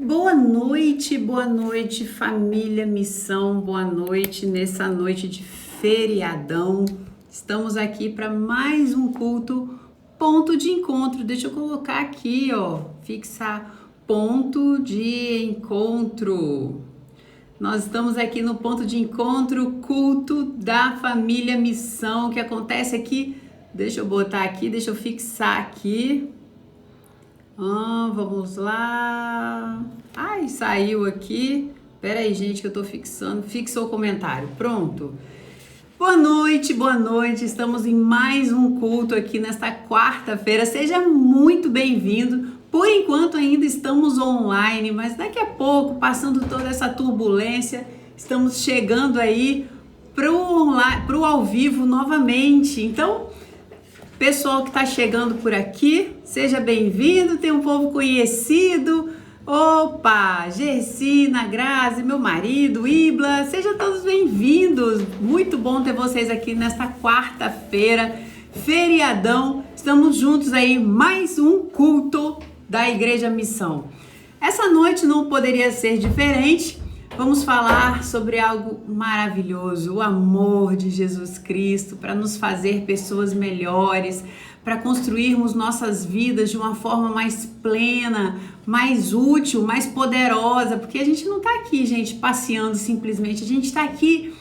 Boa noite, família Missão, boa noite nessa noite de feriadão. Estamos aqui para mais um culto, ponto de encontro. Deixa eu colocar aqui, fixar ponto de encontro. Nós estamos aqui no ponto de encontro, culto da família Missão, que acontece aqui. Deixa eu botar aqui, deixa eu fixar aqui. Vamos lá. Ai, saiu aqui. Pera aí, gente, que eu tô fixando. Fixou o comentário. Pronto. Boa noite. Estamos em mais um culto aqui nesta quarta-feira. Seja muito bem-vindo. Por enquanto ainda estamos online, mas daqui a pouco, passando toda essa turbulência, estamos chegando aí pro ao vivo novamente. Então, pessoal que está chegando por aqui, seja bem-vindo. Tem um povo conhecido. Opa, Gersina, Grazi, meu marido, Ibla, sejam todos bem-vindos. Muito bom ter vocês aqui nesta quarta-feira, feriadão. Estamos juntos aí, mais um culto da Igreja Missão. Essa noite não poderia ser diferente. Vamos falar sobre algo maravilhoso, o amor de Jesus Cristo, para nos fazer pessoas melhores, para construirmos nossas vidas de uma forma mais plena, mais útil, mais poderosa, porque a gente não está aqui, gente, passeando simplesmente, a gente está aqui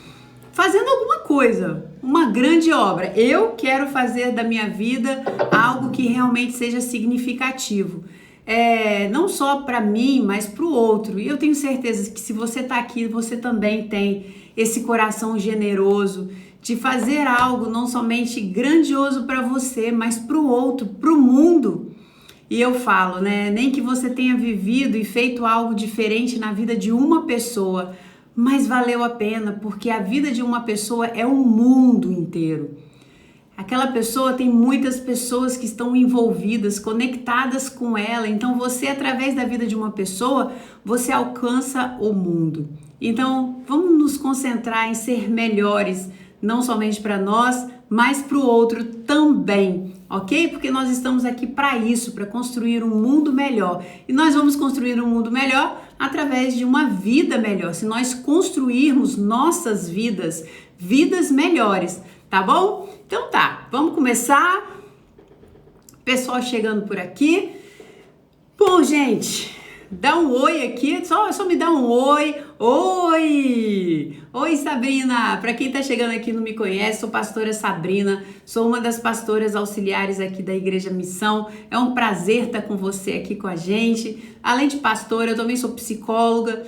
fazendo alguma coisa, uma grande obra. Eu quero fazer da minha vida algo que realmente seja significativo. Não só para mim, mas para o outro. E eu tenho certeza que se você está aqui, você também tem esse coração generoso de fazer algo não somente grandioso para você, mas para o outro, para o mundo. E eu falo, nem que você tenha vivido e feito algo diferente na vida de uma pessoa, mas valeu a pena, porque a vida de uma pessoa é um mundo inteiro. Aquela pessoa tem muitas pessoas que estão envolvidas, conectadas com ela. Então você, através da vida de uma pessoa, você alcança o mundo. Então vamos nos concentrar em ser melhores, não somente para nós, mas para o outro também, ok? Porque nós estamos aqui para isso, para construir um mundo melhor. E nós vamos construir um mundo melhor através de uma vida melhor. Se nós construirmos nossas vidas melhores, tá bom? Então tá, vamos começar. Pessoal chegando por aqui. Bom, gente, dá um oi aqui, só me dá um oi. Oi, Sabrina. Para quem tá chegando aqui e não me conhece, sou pastora Sabrina, sou uma das pastoras auxiliares aqui da Igreja Missão. É um prazer estar com você aqui com a gente. Além de pastora, eu também sou psicóloga.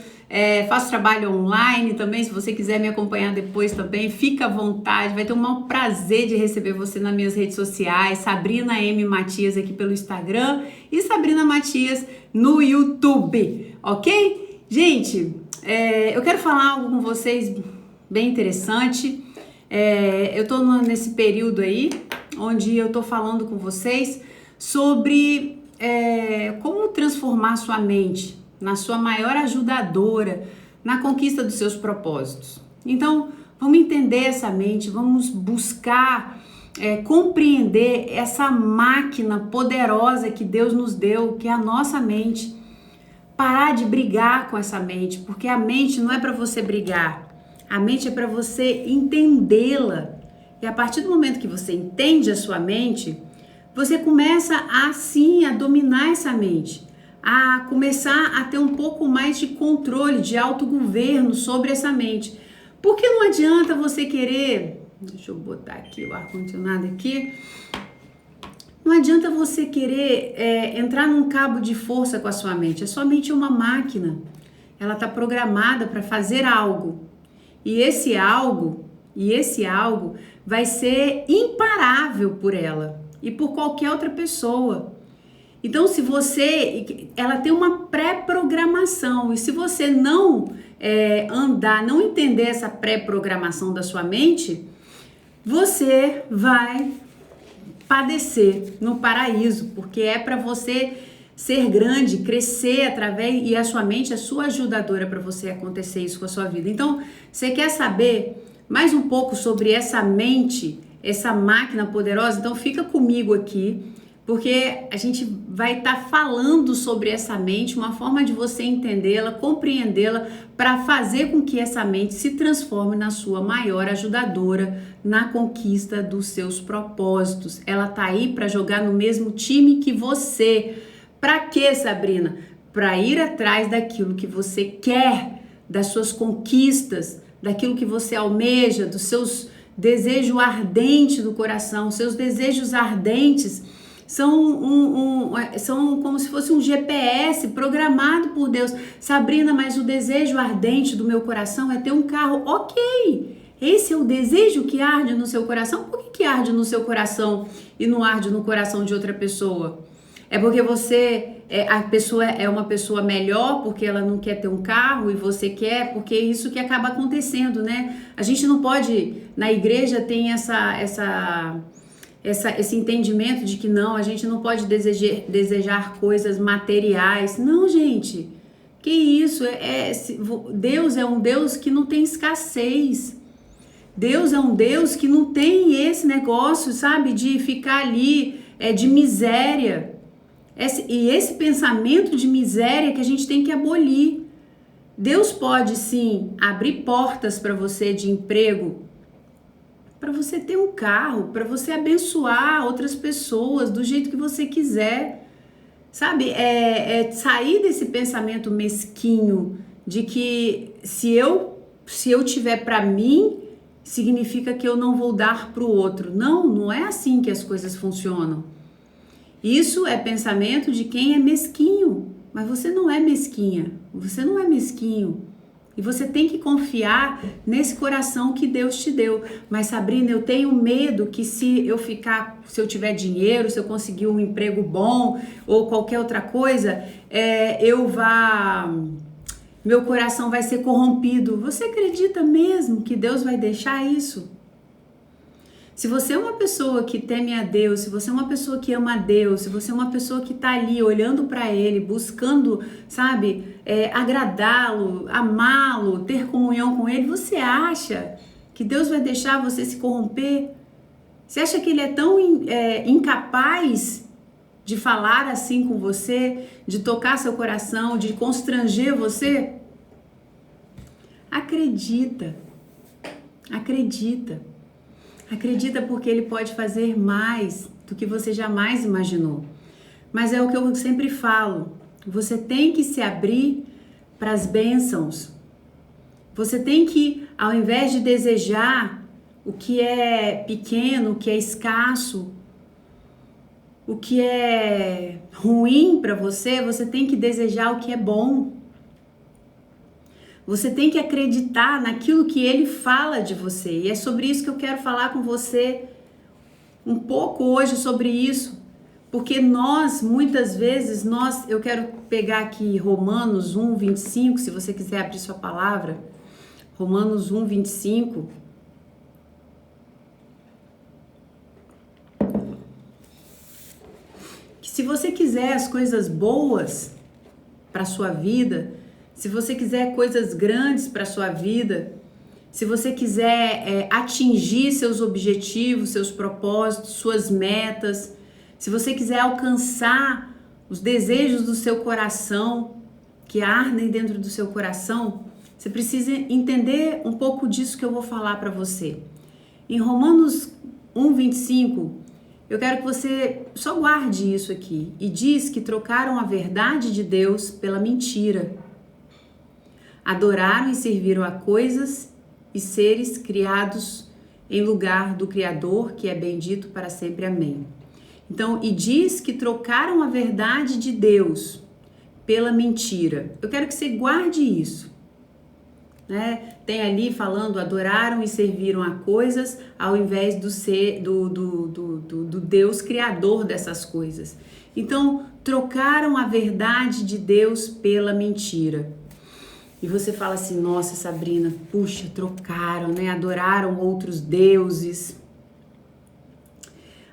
Faço trabalho online também, se você quiser me acompanhar depois também, fica à vontade, vai ter um maior prazer de receber você nas minhas redes sociais, Sabrina M. Matias aqui pelo Instagram e Sabrina Matias no YouTube, ok? Gente, eu quero falar algo com vocês bem interessante. Eu tô nesse período aí, onde eu tô falando com vocês sobre como transformar sua mente na sua maior ajudadora na conquista dos seus propósitos. Então, vamos entender essa mente, vamos buscar compreender essa máquina poderosa que Deus nos deu, que é a nossa mente. Parar de brigar com essa mente, porque a mente não é para você brigar, a mente é para você entendê-la. E a partir do momento que você entende a sua mente, você começa a dominar essa mente, a começar a ter um pouco mais de controle, de autogoverno sobre essa mente. Porque não adianta você querer, deixa eu botar aqui o ar-condicionado aqui, não adianta você querer entrar num cabo de força com a sua mente. A sua mente é uma máquina, ela está programada para fazer algo. E esse algo vai ser imparável por ela e por qualquer outra pessoa. Então, ela tem uma pré-programação, e se você não não entender essa pré-programação da sua mente, você vai padecer no paraíso, porque é para você ser grande, crescer e a sua mente é sua ajudadora para você acontecer isso com a sua vida. Então, você quer saber mais um pouco sobre essa mente, essa máquina poderosa? Então, fica comigo aqui. porque a gente vai estar falando sobre essa mente, uma forma de você entendê-la, compreendê-la, para fazer com que essa mente se transforme na sua maior ajudadora na conquista dos seus propósitos. Ela tá aí para jogar no mesmo time que você. Para quê, Sabrina? Para ir atrás daquilo que você quer, das suas conquistas, daquilo que você almeja, dos seus desejos ardentes do coração. Seus desejos ardentes são como se fosse um GPS programado por Deus. Sabrina, mas o desejo ardente do meu coração é ter um carro. Ok, esse é o desejo que arde no seu coração. Por que arde no seu coração e não arde no coração de outra pessoa? É porque a pessoa é uma pessoa melhor porque ela não quer ter um carro e você quer, porque é isso que acaba acontecendo, né? A gente não pode, na igreja tem esse entendimento de que não, a gente não pode desejar coisas materiais. Não, gente, que isso? Deus é um Deus que não tem escassez. Deus é um Deus que não tem esse negócio, sabe, de ficar ali de miséria. E esse pensamento de miséria que a gente tem que abolir. Deus pode sim abrir portas para você de emprego, para você ter um carro, para você abençoar outras pessoas do jeito que você quiser, sabe? Sair desse pensamento mesquinho de que se eu tiver para mim, significa que eu não vou dar para o outro. Não, não é assim que as coisas funcionam. Isso é pensamento de quem é mesquinho, mas você não é mesquinha, você não é mesquinho. E você tem que confiar nesse coração que Deus te deu. Mas Sabrina, eu tenho medo que se eu tiver dinheiro, se eu conseguir um emprego bom ou qualquer outra coisa, meu coração vai ser corrompido. Você acredita mesmo que Deus vai deixar isso? Se você é uma pessoa que teme a Deus, se você é uma pessoa que ama a Deus, se você é uma pessoa que está ali olhando para Ele, buscando, sabe, agradá-lo, amá-lo, ter comunhão com Ele, você acha que Deus vai deixar você se corromper? Você acha que Ele é tão incapaz de falar assim com você, de tocar seu coração, de constranger você? Acredita, acredita. Acredita porque Ele pode fazer mais do que você jamais imaginou. Mas é o que eu sempre falo, você tem que se abrir para as bênçãos. Você tem que, ao invés de desejar o que é pequeno, o que é escasso, o que é ruim para você, você tem que desejar o que é bom. Você tem que acreditar naquilo que Ele fala de você. E é sobre isso que eu quero falar com você um pouco hoje sobre isso. Porque muitas vezes, eu quero pegar aqui Romanos 1, 25, se você quiser abrir sua palavra. Romanos 1, 25. Que se você quiser as coisas boas para a sua vida, se você quiser coisas grandes para a sua vida, se você quiser atingir seus objetivos, seus propósitos, suas metas, se você quiser alcançar os desejos do seu coração, que ardem dentro do seu coração, você precisa entender um pouco disso que eu vou falar para você. Em Romanos 1, 25, eu quero que você só guarde isso aqui. E diz que trocaram a verdade de Deus pela mentira. Adoraram e serviram a coisas e seres criados em lugar do Criador, que é bendito para sempre. Amém. Então, e diz que trocaram a verdade de Deus pela mentira. Eu quero que você guarde isso. Né? Tem ali falando, adoraram e serviram a coisas ao invés do Deus Criador dessas coisas. Então, trocaram a verdade de Deus pela mentira. E você fala assim, nossa, Sabrina, puxa, trocaram, né? Adoraram outros deuses,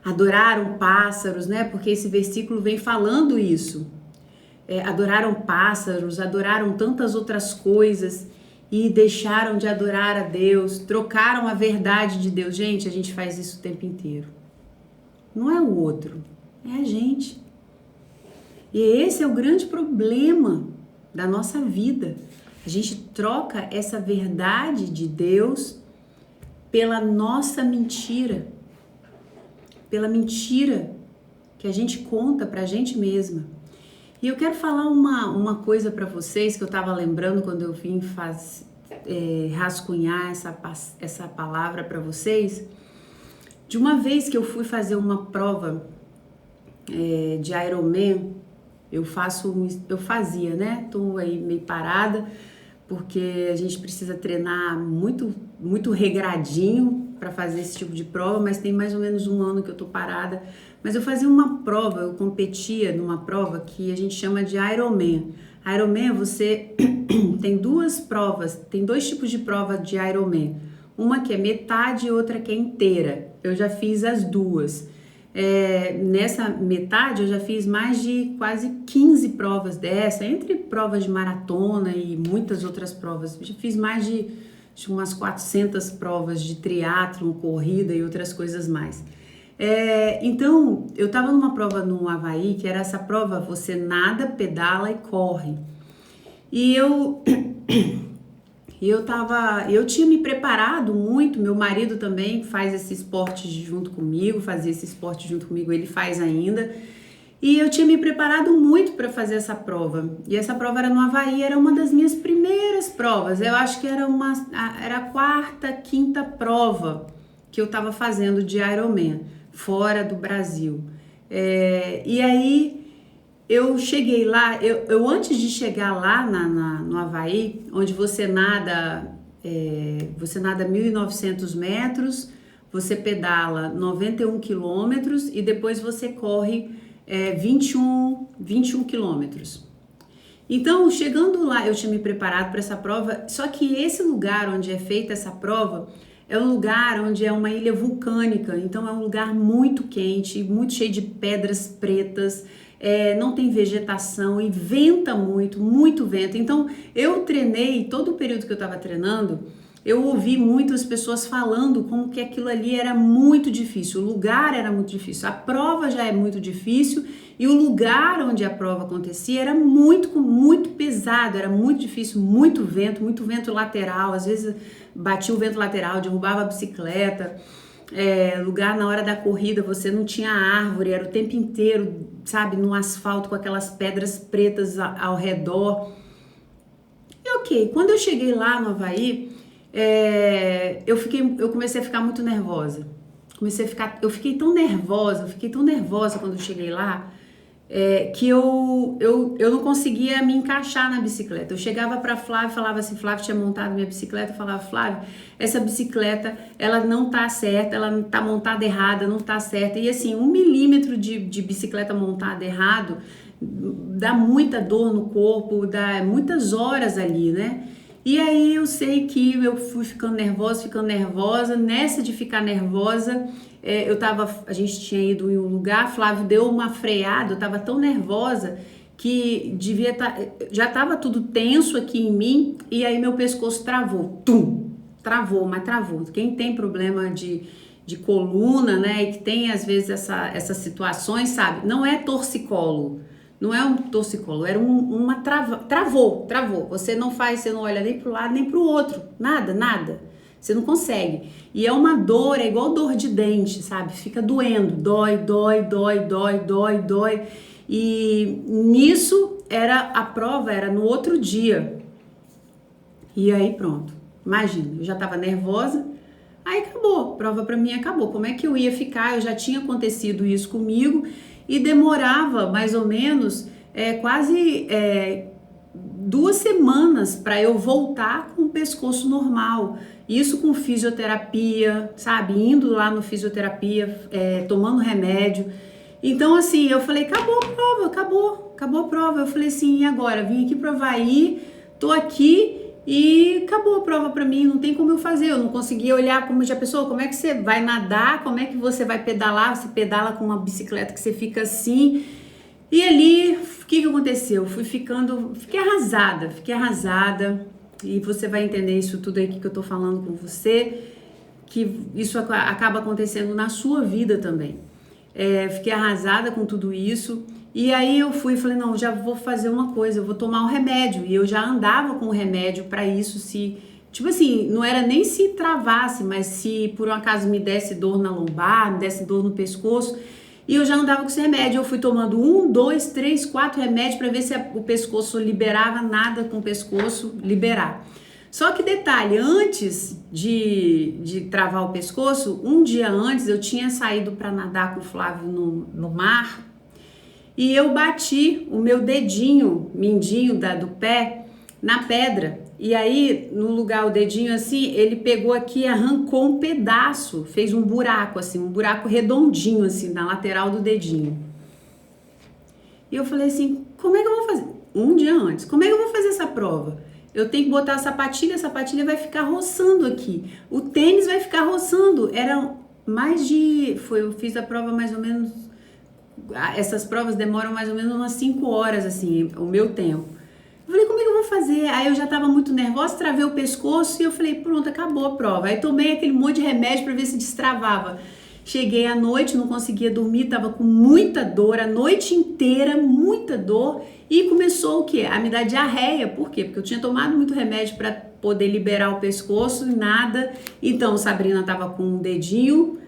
adoraram pássaros, né? Porque esse versículo vem falando isso. Adoraram pássaros, adoraram tantas outras coisas e deixaram de adorar a Deus, trocaram a verdade de Deus. Gente, a gente faz isso o tempo inteiro. Não é o outro, É a gente. E esse é o grande problema da nossa vida. A gente troca essa verdade de Deus pela nossa mentira. Pela mentira que a gente conta pra gente mesma. E eu quero falar uma coisa para vocês que eu estava lembrando quando eu vim rascunhar essa palavra para vocês. De uma vez que eu fui fazer uma prova de Ironman, eu fazia, né? Tô aí meio parada, porque a gente precisa treinar muito, muito regradinho para fazer esse tipo de prova, mas tem mais ou menos um ano que eu tô parada. Mas eu fazia uma prova, eu competia numa prova que a gente chama de Ironman. Ironman, você tem duas provas, tem dois tipos de prova de Ironman. Uma que é metade e outra que é inteira. Eu já fiz as duas. Nessa metade eu já fiz mais de quase 15 provas dessa, entre provas de maratona e muitas outras provas. Eu já fiz mais de umas 400 provas de triatlon, corrida e outras coisas mais. Então, eu estava numa prova no Havaí, que era essa prova, você nada, pedala e corre. E eu tinha me preparado muito, meu marido também faz esse esporte junto comigo, fazia esse esporte junto comigo, ele faz ainda. E eu tinha me preparado muito para fazer essa prova. E essa prova era no Havaí, era uma das minhas primeiras provas. Eu acho que era a quarta, quinta prova que eu estava fazendo de Ironman, fora do Brasil. E aí eu cheguei lá, eu antes de chegar lá no Havaí, onde você nada 1.900 metros, você pedala 91 quilômetros e depois você corre 21 quilômetros. Então, chegando lá, eu tinha me preparado para essa prova, só que esse lugar onde é feita essa prova é um lugar onde é uma ilha vulcânica, então é um lugar muito quente, muito cheio de pedras pretas, não tem vegetação e venta muito, muito vento. Então, eu treinei, todo o período que eu estava treinando, eu ouvi muitas pessoas falando como que aquilo ali era muito difícil, o lugar era muito difícil, a prova já é muito difícil e o lugar onde a prova acontecia era muito pesado, era muito difícil, muito vento lateral, às vezes batia o vento lateral, derrubava a bicicleta, lugar na hora da corrida você não tinha árvore, era o tempo inteiro, sabe, no asfalto com aquelas pedras pretas ao redor. E ok, quando eu cheguei lá no Havaí, eu comecei a ficar muito nervosa. Eu fiquei tão nervosa quando eu cheguei lá, que eu não conseguia me encaixar na bicicleta. Eu chegava para Flávia e falava assim, Flávia tinha montado minha bicicleta, eu falava, Flávia, essa bicicleta, ela não tá certa, ela tá montada errada, não tá certa. E assim, 1 milímetro de bicicleta montada errado dá muita dor no corpo, dá muitas horas ali, né? E aí eu sei que eu fui ficando nervosa, nessa de ficar nervosa, a gente tinha ido em um lugar, Flávio deu uma freada, eu tava tão nervosa que já tava tudo tenso aqui em mim, e aí meu pescoço travou, travou. Quem tem problema de coluna, né, e que tem às vezes essas situações, sabe, não é torcicolo. Não é um torcicolo, era travou. Você não olha nem pro lado nem pro outro, nada. Você não consegue. E é uma dor, é igual dor de dente, sabe? Fica doendo, dói. E nisso a prova era no outro dia. E aí pronto, imagina, eu já tava nervosa, aí acabou, a prova pra mim acabou. Como é que eu ia ficar? Eu já tinha acontecido isso comigo. E demorava mais ou menos quase 2 semanas para eu voltar com o pescoço normal. Isso com fisioterapia, sabe? Indo lá no fisioterapia, tomando remédio. Então, assim, eu falei, acabou a prova. Eu falei assim, e agora? Vim aqui pro Havaí, tô aqui e acabou a prova pra mim, não tem como eu fazer, eu não conseguia olhar como já pensou, como é que você vai nadar, como é que você vai pedalar, você pedala com uma bicicleta que você fica assim, e ali, o que aconteceu? Fiquei arrasada, e você vai entender isso tudo aí que eu tô falando com você, que isso acaba acontecendo na sua vida também. Fiquei arrasada com tudo isso. E aí eu fui e falei, não, já vou fazer uma coisa, eu vou tomar um remédio. E eu já andava com o remédio para isso, se... Tipo assim, não era nem se travasse, mas se por um acaso me desse dor na lombar, me desse dor no pescoço, e eu já andava com esse remédio. Eu fui tomando 1, 2, 3, 4 remédios para ver se o pescoço liberava, nada com o pescoço liberar. Só que detalhe, antes de travar o pescoço, um dia antes eu tinha saído para nadar com o Flávio no mar e eu bati o meu dedinho, mindinho do pé, na pedra. E aí, no lugar, o dedinho assim, ele pegou aqui e arrancou um pedaço, fez um buraco assim, um buraco redondinho assim, na lateral do dedinho. E eu falei assim, como é que eu vou fazer? Um dia antes, como é que eu vou fazer essa prova? Eu tenho que botar a sapatilha vai ficar roçando aqui. O tênis vai ficar roçando. Era mais de... eu fiz a prova mais ou menos... Essas provas demoram mais ou menos umas 5 horas, assim, o meu tempo. Eu falei, como é que eu vou fazer? Aí eu já tava muito nervosa, travei o pescoço e eu falei, pronto, acabou a prova. Aí tomei aquele monte de remédio para ver se destravava. Cheguei à noite, não conseguia dormir, tava com muita dor, a noite inteira, muita dor. E começou o quê? A me dar diarreia. Por quê? Porque eu tinha tomado muito remédio para poder liberar o pescoço e nada. Então, Sabrina tava com um dedinho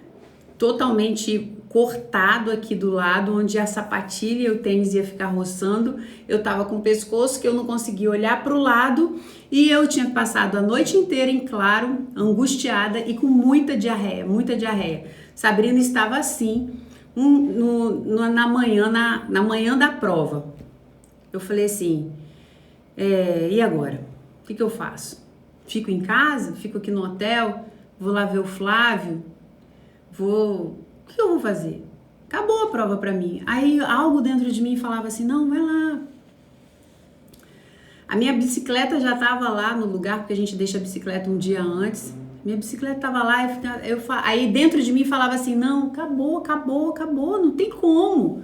totalmente cortado aqui do lado, onde a sapatilha e o tênis ia ficar roçando. Eu tava com o pescoço que eu não conseguia olhar para o lado e eu tinha passado a noite inteira em claro, angustiada e com muita diarreia, muita diarreia. Sabrina estava assim, na manhã da prova. Eu falei assim, e agora? O que eu faço? Fico em casa? Fico aqui no hotel? Vou lá ver o Flávio? O que eu vou fazer? Acabou a prova pra mim. Aí algo dentro de mim falava assim, não, vai lá. A minha bicicleta já tava lá no lugar, porque a gente deixa a bicicleta um dia antes. Minha bicicleta tava lá, aí dentro de mim falava assim, não, acabou, não tem como.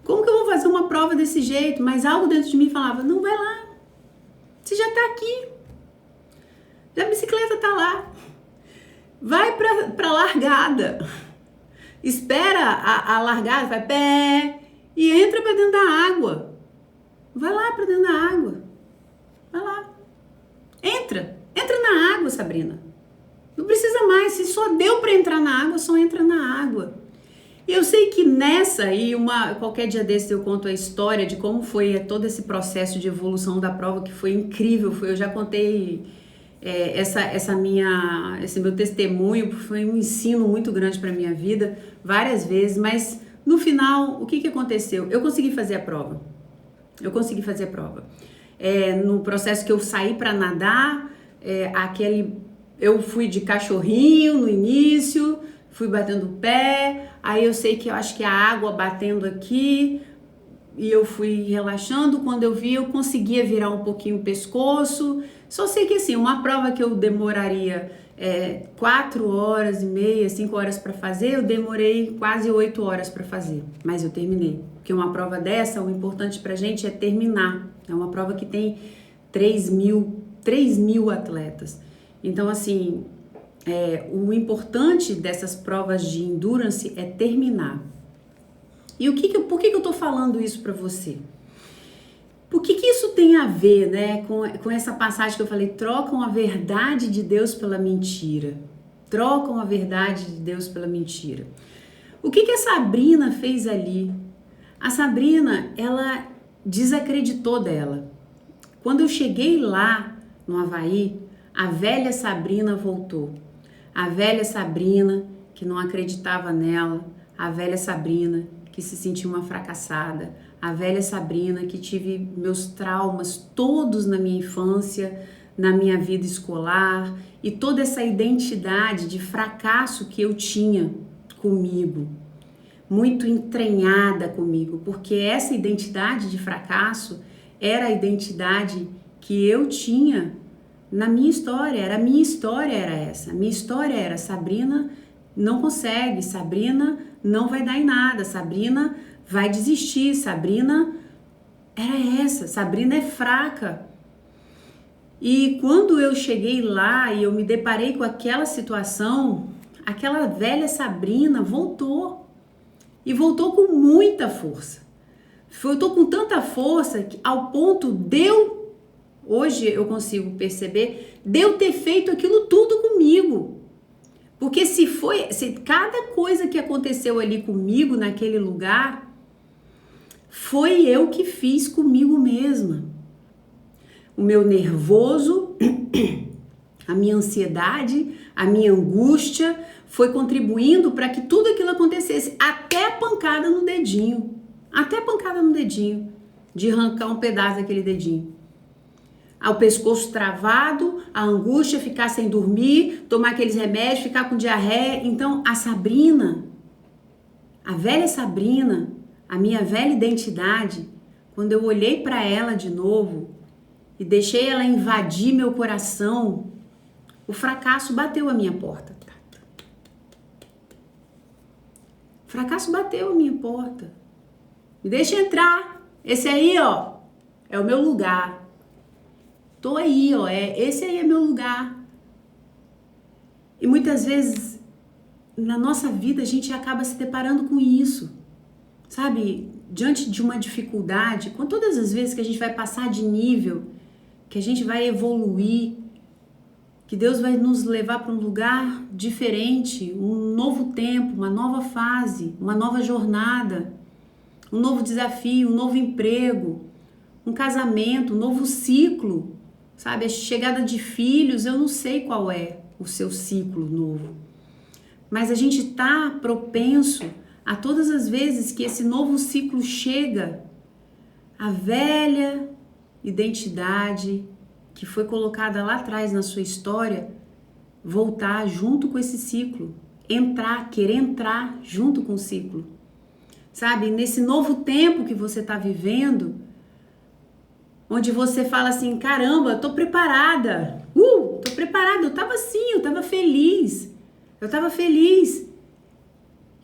Como que eu vou fazer uma prova desse jeito? Mas algo dentro de mim falava, não, vai lá. Você já tá aqui. A bicicleta tá lá. Vai pra largada. Espera a largada, vai pé e entra pra dentro da água. Vai lá pra dentro da água. Vai lá. Entra na água, Sabrina. Não precisa mais, se só deu pra entrar na água, só entra na água. E eu sei que nessa, qualquer dia desses eu conto a história de como foi todo esse processo de evolução da prova, que foi incrível. Eu já contei esse meu testemunho, foi um ensino muito grande para minha vida, várias vezes, mas no final, o que aconteceu? Eu consegui fazer a prova. No processo que eu saí para nadar, eu fui de cachorrinho no início, fui batendo o pé, aí eu sei que eu acho que a água batendo aqui, e eu fui relaxando. Quando eu vi, eu conseguia virar um pouquinho o pescoço. Só sei que assim, uma prova que eu demoraria 4 horas e meia, 5 horas para fazer, eu demorei quase 8 horas para fazer, mas eu terminei. Porque uma prova dessa, o importante pra gente é terminar. É uma prova que tem 3 mil atletas. Então assim, o importante dessas provas de endurance é terminar. E por que eu tô falando isso para você? O que isso tem a ver, né, com essa passagem que eu falei? Trocam a verdade de Deus pela mentira. Trocam a verdade de Deus pela mentira. O que a Sabrina fez ali? A Sabrina, ela desacreditou dela. Quando eu cheguei lá no Havaí, a velha Sabrina voltou. A velha Sabrina que não acreditava nela, a velha Sabrina que se sentiu uma fracassada, a velha Sabrina que tive meus traumas todos na minha infância, na minha vida escolar, e toda essa identidade de fracasso que eu tinha comigo, muito entranhada comigo, porque essa identidade de fracasso era a identidade que eu tinha na minha história. A minha história era essa. A minha história era: Sabrina não consegue, Sabrina não vai dar em nada, Sabrina vai desistir, Sabrina era essa, Sabrina é fraca. E quando eu cheguei lá e eu me deparei com aquela situação, aquela velha Sabrina voltou. e voltou com muita força. Voltou com tanta força que ao ponto hoje eu consigo perceber, de eu ter feito aquilo tudo comigo. Porque se cada coisa que aconteceu ali comigo naquele lugar, foi eu que fiz comigo mesma. O meu nervoso, a minha ansiedade, a minha angústia foi contribuindo para que tudo aquilo acontecesse, até a pancada no dedinho. Até a pancada no dedinho, de arrancar um pedaço daquele dedinho. O pescoço travado, a angústia, ficar sem dormir, tomar aqueles remédios, ficar com diarreia. Então, a Sabrina, a velha Sabrina, a minha velha identidade, quando eu olhei para ela de novo e deixei ela invadir meu coração, o fracasso bateu a minha porta. O fracasso bateu a minha porta. Me deixa entrar. Esse aí, ó, é o meu lugar. Tô aí, ó, esse aí é meu lugar. E muitas vezes na nossa vida a gente acaba se deparando com isso. Sabe, diante de uma dificuldade, com todas as vezes que a gente vai passar de nível, que a gente vai evoluir, que Deus vai nos levar para um lugar diferente, um novo tempo, uma nova fase, uma nova jornada, um novo desafio, um novo emprego, um casamento, um novo ciclo, sabe? A chegada de filhos, eu não sei qual é o seu ciclo novo, mas a gente tá propenso a todas as vezes que esse novo ciclo chega, a velha identidade que foi colocada lá atrás na sua história, voltar junto com esse ciclo, querer entrar junto com o ciclo. Sabe, nesse novo tempo que você está vivendo, onde você fala assim, caramba, tô preparada, eu tava assim, eu tava feliz.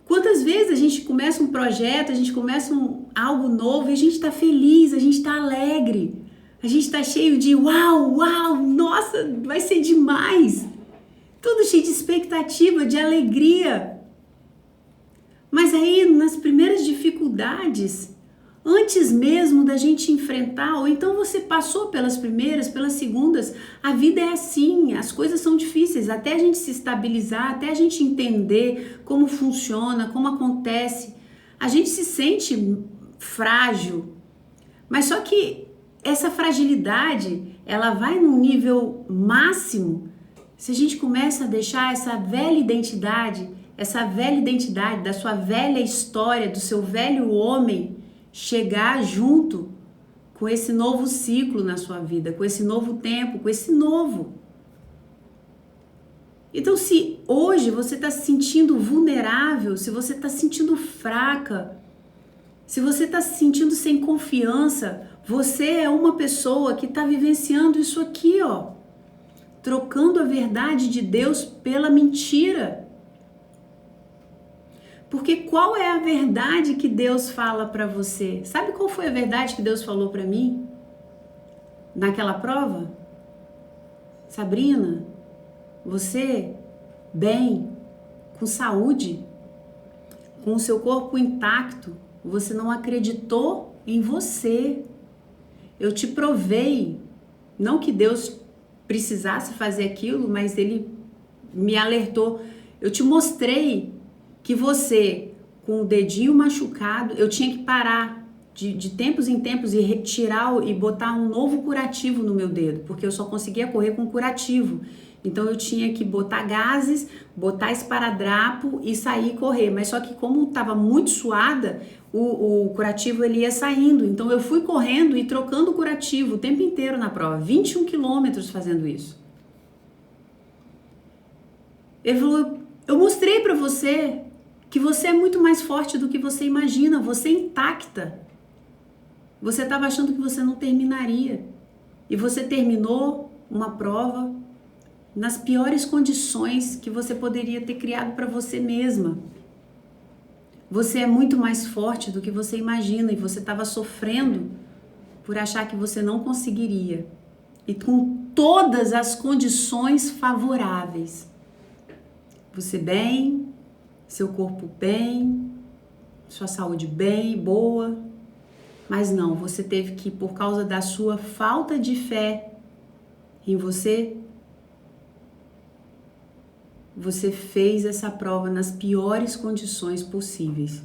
Quantas vezes a gente começa um projeto, a gente começa algo novo e a gente tá feliz, a gente tá alegre, a gente tá cheio de uau, nossa, vai ser demais. Tudo cheio de expectativa, de alegria. Mas aí, nas primeiras dificuldades, antes mesmo da gente enfrentar, ou então você passou pelas primeiras, pelas segundas, a vida é assim, as coisas são difíceis, até a gente se estabilizar, até a gente entender como funciona, como acontece, a gente se sente frágil, mas só que essa fragilidade, ela vai num nível máximo, se a gente começa a deixar essa velha identidade da sua velha história, do seu velho homem, chegar junto com esse novo ciclo na sua vida, com esse novo tempo, com esse novo. Então, se hoje você está se sentindo vulnerável, se você está se sentindo fraca, se você está se sentindo sem confiança, você é uma pessoa que está vivenciando isso aqui, ó, trocando a verdade de Deus pela mentira. Porque qual é a verdade que Deus fala para você? Sabe qual foi a verdade que Deus falou para mim naquela prova? Sabrina, você bem, com saúde, com o seu corpo intacto, você não acreditou em você. Eu te provei, não que Deus precisasse fazer aquilo, mas Ele me alertou. Eu te mostrei que você, com o dedinho machucado, eu tinha que parar de tempos em tempos e retirar e botar um novo curativo no meu dedo, porque eu só conseguia correr com curativo. Então eu tinha que botar gases, botar esparadrapo e sair e correr. Mas só que como estava muito suada, o curativo ele ia saindo. Então eu fui correndo e trocando o curativo o tempo inteiro na prova, 21 quilômetros fazendo isso. Ele falou, eu mostrei para você que você é muito mais forte do que você imagina, você é intacta. Você estava achando que você não terminaria. E você terminou uma prova nas piores condições que você poderia ter criado para você mesma. Você é muito mais forte do que você imagina e você estava sofrendo por achar que você não conseguiria. E com todas as condições favoráveis. Você bem, seu corpo bem, sua saúde bem, boa, mas não, você teve que, por causa da sua falta de fé em você, você fez essa prova nas piores condições possíveis.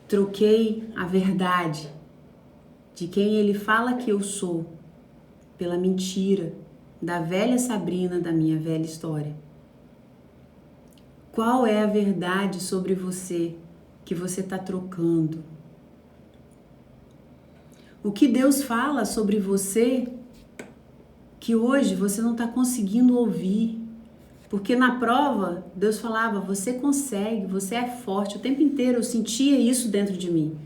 Troquei a verdade de quem ele fala que eu sou pela mentira da velha Sabrina, da minha velha história. Qual é a verdade sobre você que você está trocando? O que Deus fala sobre você que hoje você não está conseguindo ouvir? Porque na prova, Deus falava, você consegue, você é forte. O tempo inteiro eu sentia isso dentro de mim.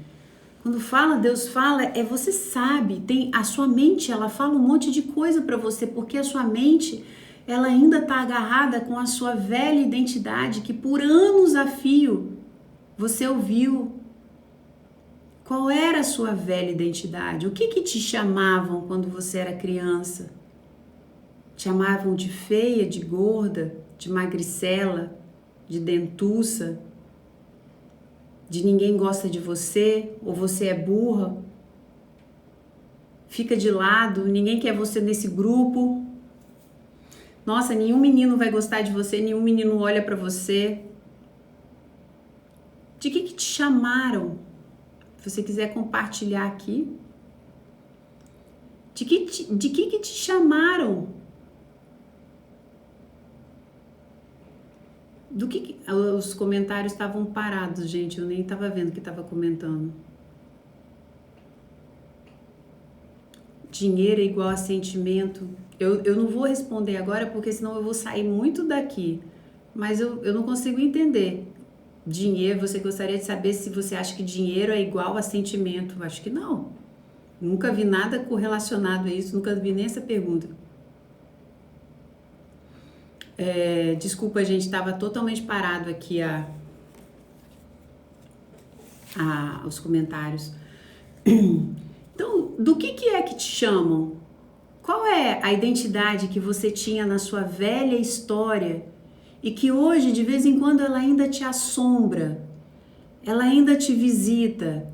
Quando fala, Deus fala, você sabe, a sua mente, ela fala um monte de coisa para você, porque a sua mente, ela ainda está agarrada com a sua velha identidade que por anos a fio você ouviu. Qual era a sua velha identidade? O que te chamavam quando você era criança? Te chamavam de feia, de gorda, de magricela, de dentuça, de ninguém gosta de você, ou você é burra, fica de lado, ninguém quer você nesse grupo. Nossa, nenhum menino vai gostar de você, nenhum menino olha pra você. De que te chamaram? Se você quiser compartilhar aqui. De que te chamaram? Do que os comentários estavam parados, gente, eu nem estava vendo o que estava comentando. Dinheiro é igual a sentimento. Eu não vou responder agora porque senão eu vou sair muito daqui, mas eu não consigo entender. Dinheiro, você gostaria de saber se você acha que dinheiro é igual a sentimento? Eu acho que não. Nunca vi nada correlacionado a isso, nunca vi nem essa pergunta. Desculpa, gente, estava totalmente parado aqui os comentários. Então, do que é que te chamam? Qual é a identidade que você tinha na sua velha história e que hoje, de vez em quando, ela ainda te assombra, ela ainda te visita?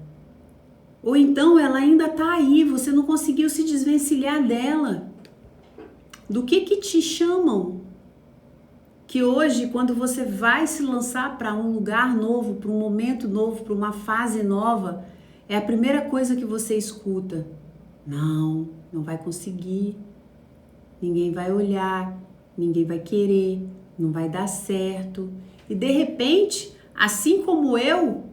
Ou então ela ainda está aí, você não conseguiu se desvencilhar dela? Do que te chamam? Que hoje, quando você vai se lançar para um lugar novo, para um momento novo, para uma fase nova, é a primeira coisa que você escuta. Não vai conseguir, ninguém vai olhar, ninguém vai querer, não vai dar certo. E de repente, assim como eu,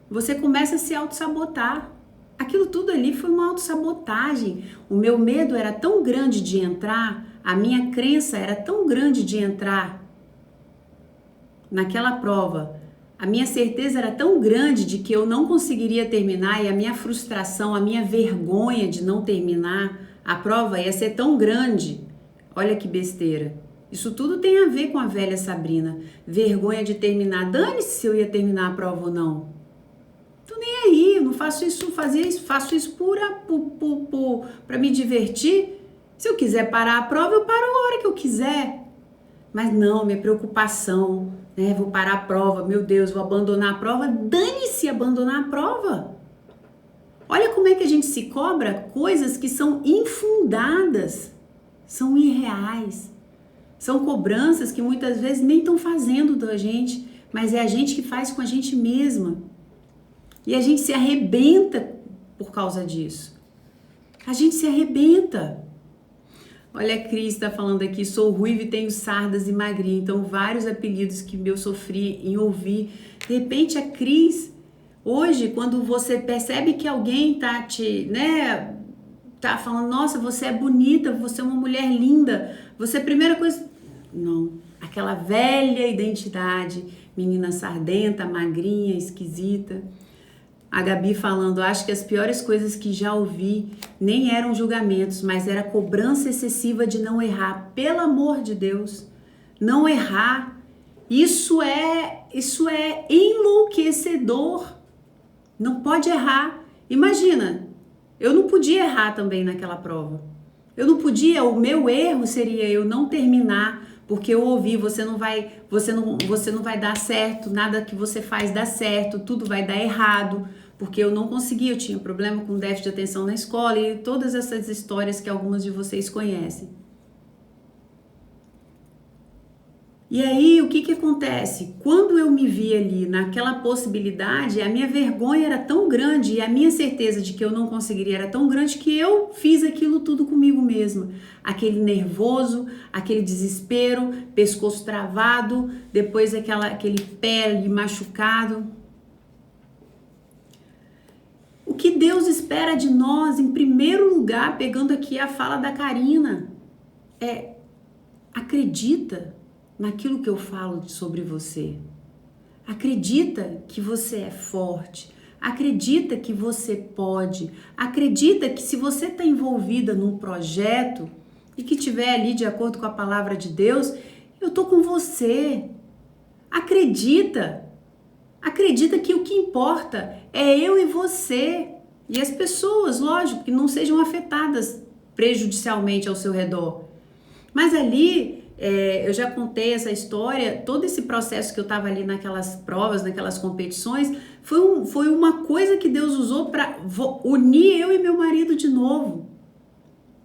você começa a se auto-sabotar. Aquilo tudo ali foi uma autossabotagem. O meu medo era tão grande de entrar, a minha crença era tão grande de entrar naquela prova, a minha certeza era tão grande de que eu não conseguiria terminar e a minha frustração, a minha vergonha de não terminar a prova ia ser tão grande. Olha que besteira. Isso tudo tem a ver com a velha Sabrina. Vergonha de terminar. Dane-se se eu ia terminar a prova ou não. Tô nem aí, eu não faço isso, faço isso para me divertir. Se eu quiser parar a prova, eu paro a hora que eu quiser. Mas não, minha preocupação, vou parar a prova, meu Deus, vou abandonar a prova. Dane-se abandonar a prova. Olha como é que a gente se cobra coisas que são infundadas, são irreais. São cobranças que muitas vezes nem estão fazendo da gente, mas é a gente que faz com a gente mesma. E a gente se arrebenta por causa disso. A gente se arrebenta. Olha, a Cris está falando aqui, sou ruiva e tenho sardas e magrinha, então vários apelidos que eu sofri em ouvir. De repente a Cris, hoje, quando você percebe que alguém tá tá falando, nossa, você é bonita, você é uma mulher linda, você, primeira coisa, não, aquela velha identidade, menina sardenta, magrinha, esquisita. A Gabi falando, acho que as piores coisas que já ouvi nem eram julgamentos, mas era cobrança excessiva de não errar. Pelo amor de Deus, não errar, isso é enlouquecedor. Não pode errar. Imagina, eu não podia errar também naquela prova. Eu não podia, o meu erro seria eu não terminar porque eu ouvi, você não vai dar certo, nada que você faz dá certo, tudo vai dar errado, porque eu não consegui, eu tinha problema com déficit de atenção na escola e todas essas histórias que algumas de vocês conhecem. E aí, o que acontece? Quando eu me vi ali naquela possibilidade, a minha vergonha era tão grande e a minha certeza de que eu não conseguiria era tão grande que eu fiz aquilo tudo comigo mesma. Aquele nervoso, aquele desespero, pescoço travado, depois aquele pele machucado. O que Deus espera de nós, em primeiro lugar, pegando aqui a fala da Karina, é acredita naquilo que eu falo sobre você. Acredita que você é forte. Acredita que você pode. Acredita que se você está envolvida num projeto e que estiver ali de acordo com a palavra de Deus, eu estou com você. Acredita. Acredita que o que importa é eu e você. E as pessoas, lógico, que não sejam afetadas prejudicialmente ao seu redor. Mas ali... eu já contei essa história, todo esse processo que eu estava ali naquelas provas, naquelas competições, foi uma coisa que Deus usou para unir eu e meu marido de novo.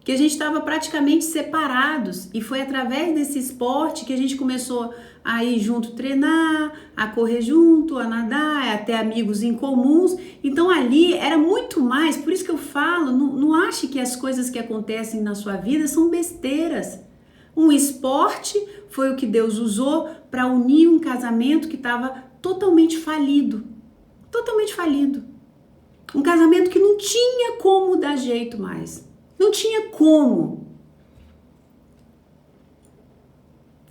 Que a gente estava praticamente separados e foi através desse esporte que a gente começou a ir junto treinar, a correr junto, a nadar, a ter amigos em comuns. Então ali era muito mais, por isso que eu falo, não ache que as coisas que acontecem na sua vida são besteiras. Um esporte foi o que Deus usou para unir um casamento que estava totalmente falido. Totalmente falido. Um casamento que não tinha como dar jeito mais. Não tinha como.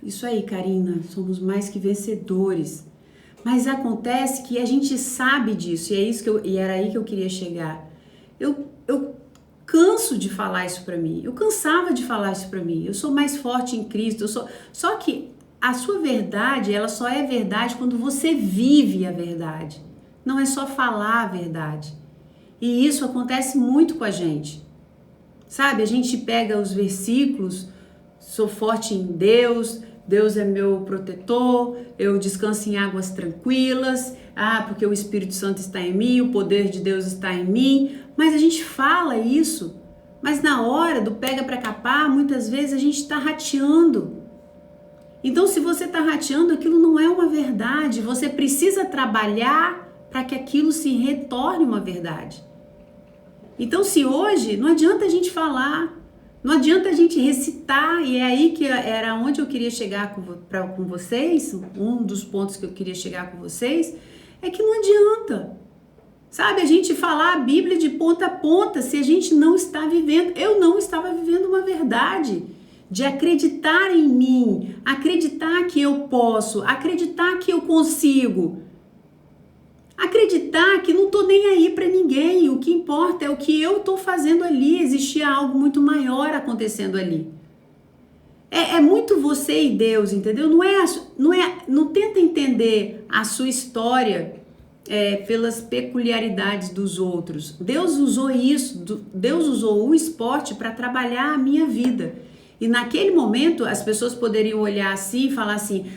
Isso aí, Karina, somos mais que vencedores. Mas acontece que a gente sabe disso, e era aí que eu queria chegar. Eu canso de falar isso para mim. Eu cansava de falar isso para mim. Eu sou mais forte em Cristo. Só que a sua verdade, ela só é verdade quando você vive a verdade. Não é só falar a verdade. E isso acontece muito com a gente. Sabe? A gente pega os versículos, sou forte em Deus, Deus é meu protetor, eu descanso em águas tranquilas, porque o Espírito Santo está em mim, o poder de Deus está em mim. Mas a gente fala isso, mas na hora do pega para capar, muitas vezes a gente está rateando. Então, se você está rateando, aquilo não é uma verdade. Você precisa trabalhar para que aquilo se retorne uma verdade. Então, se hoje, não adianta a gente falar, não adianta a gente recitar, e é aí que era onde eu queria chegar com vocês, um dos pontos que eu queria chegar com vocês, é que não adianta. Sabe, a gente falar a Bíblia de ponta a ponta se a gente não está vivendo. Eu não estava vivendo uma verdade de acreditar em mim, acreditar que eu posso, acreditar que eu consigo, acreditar que não estou nem aí para ninguém. O que importa é o que eu estou fazendo ali. Existia algo muito maior acontecendo ali. É muito você e Deus, entendeu? Não tenta entender a sua história pelas peculiaridades dos outros. Deus usou isso, Deus usou o esporte para trabalhar a minha vida. E naquele momento as pessoas poderiam olhar assim e falar assim,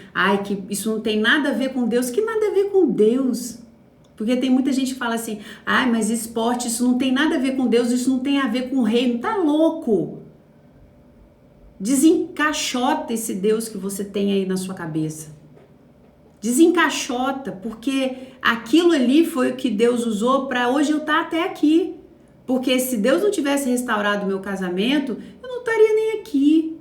que isso não tem nada a ver com Deus. Que nada a ver com Deus? Porque tem muita gente que fala assim, mas esporte, isso não tem nada a ver com Deus, isso não tem a ver com o reino. Tá louco? Desencaixota esse Deus que você tem aí na sua cabeça. Desencaixota, porque aquilo ali foi o que Deus usou para hoje eu estar até aqui. Porque se Deus não tivesse restaurado o meu casamento, eu não estaria nem aqui.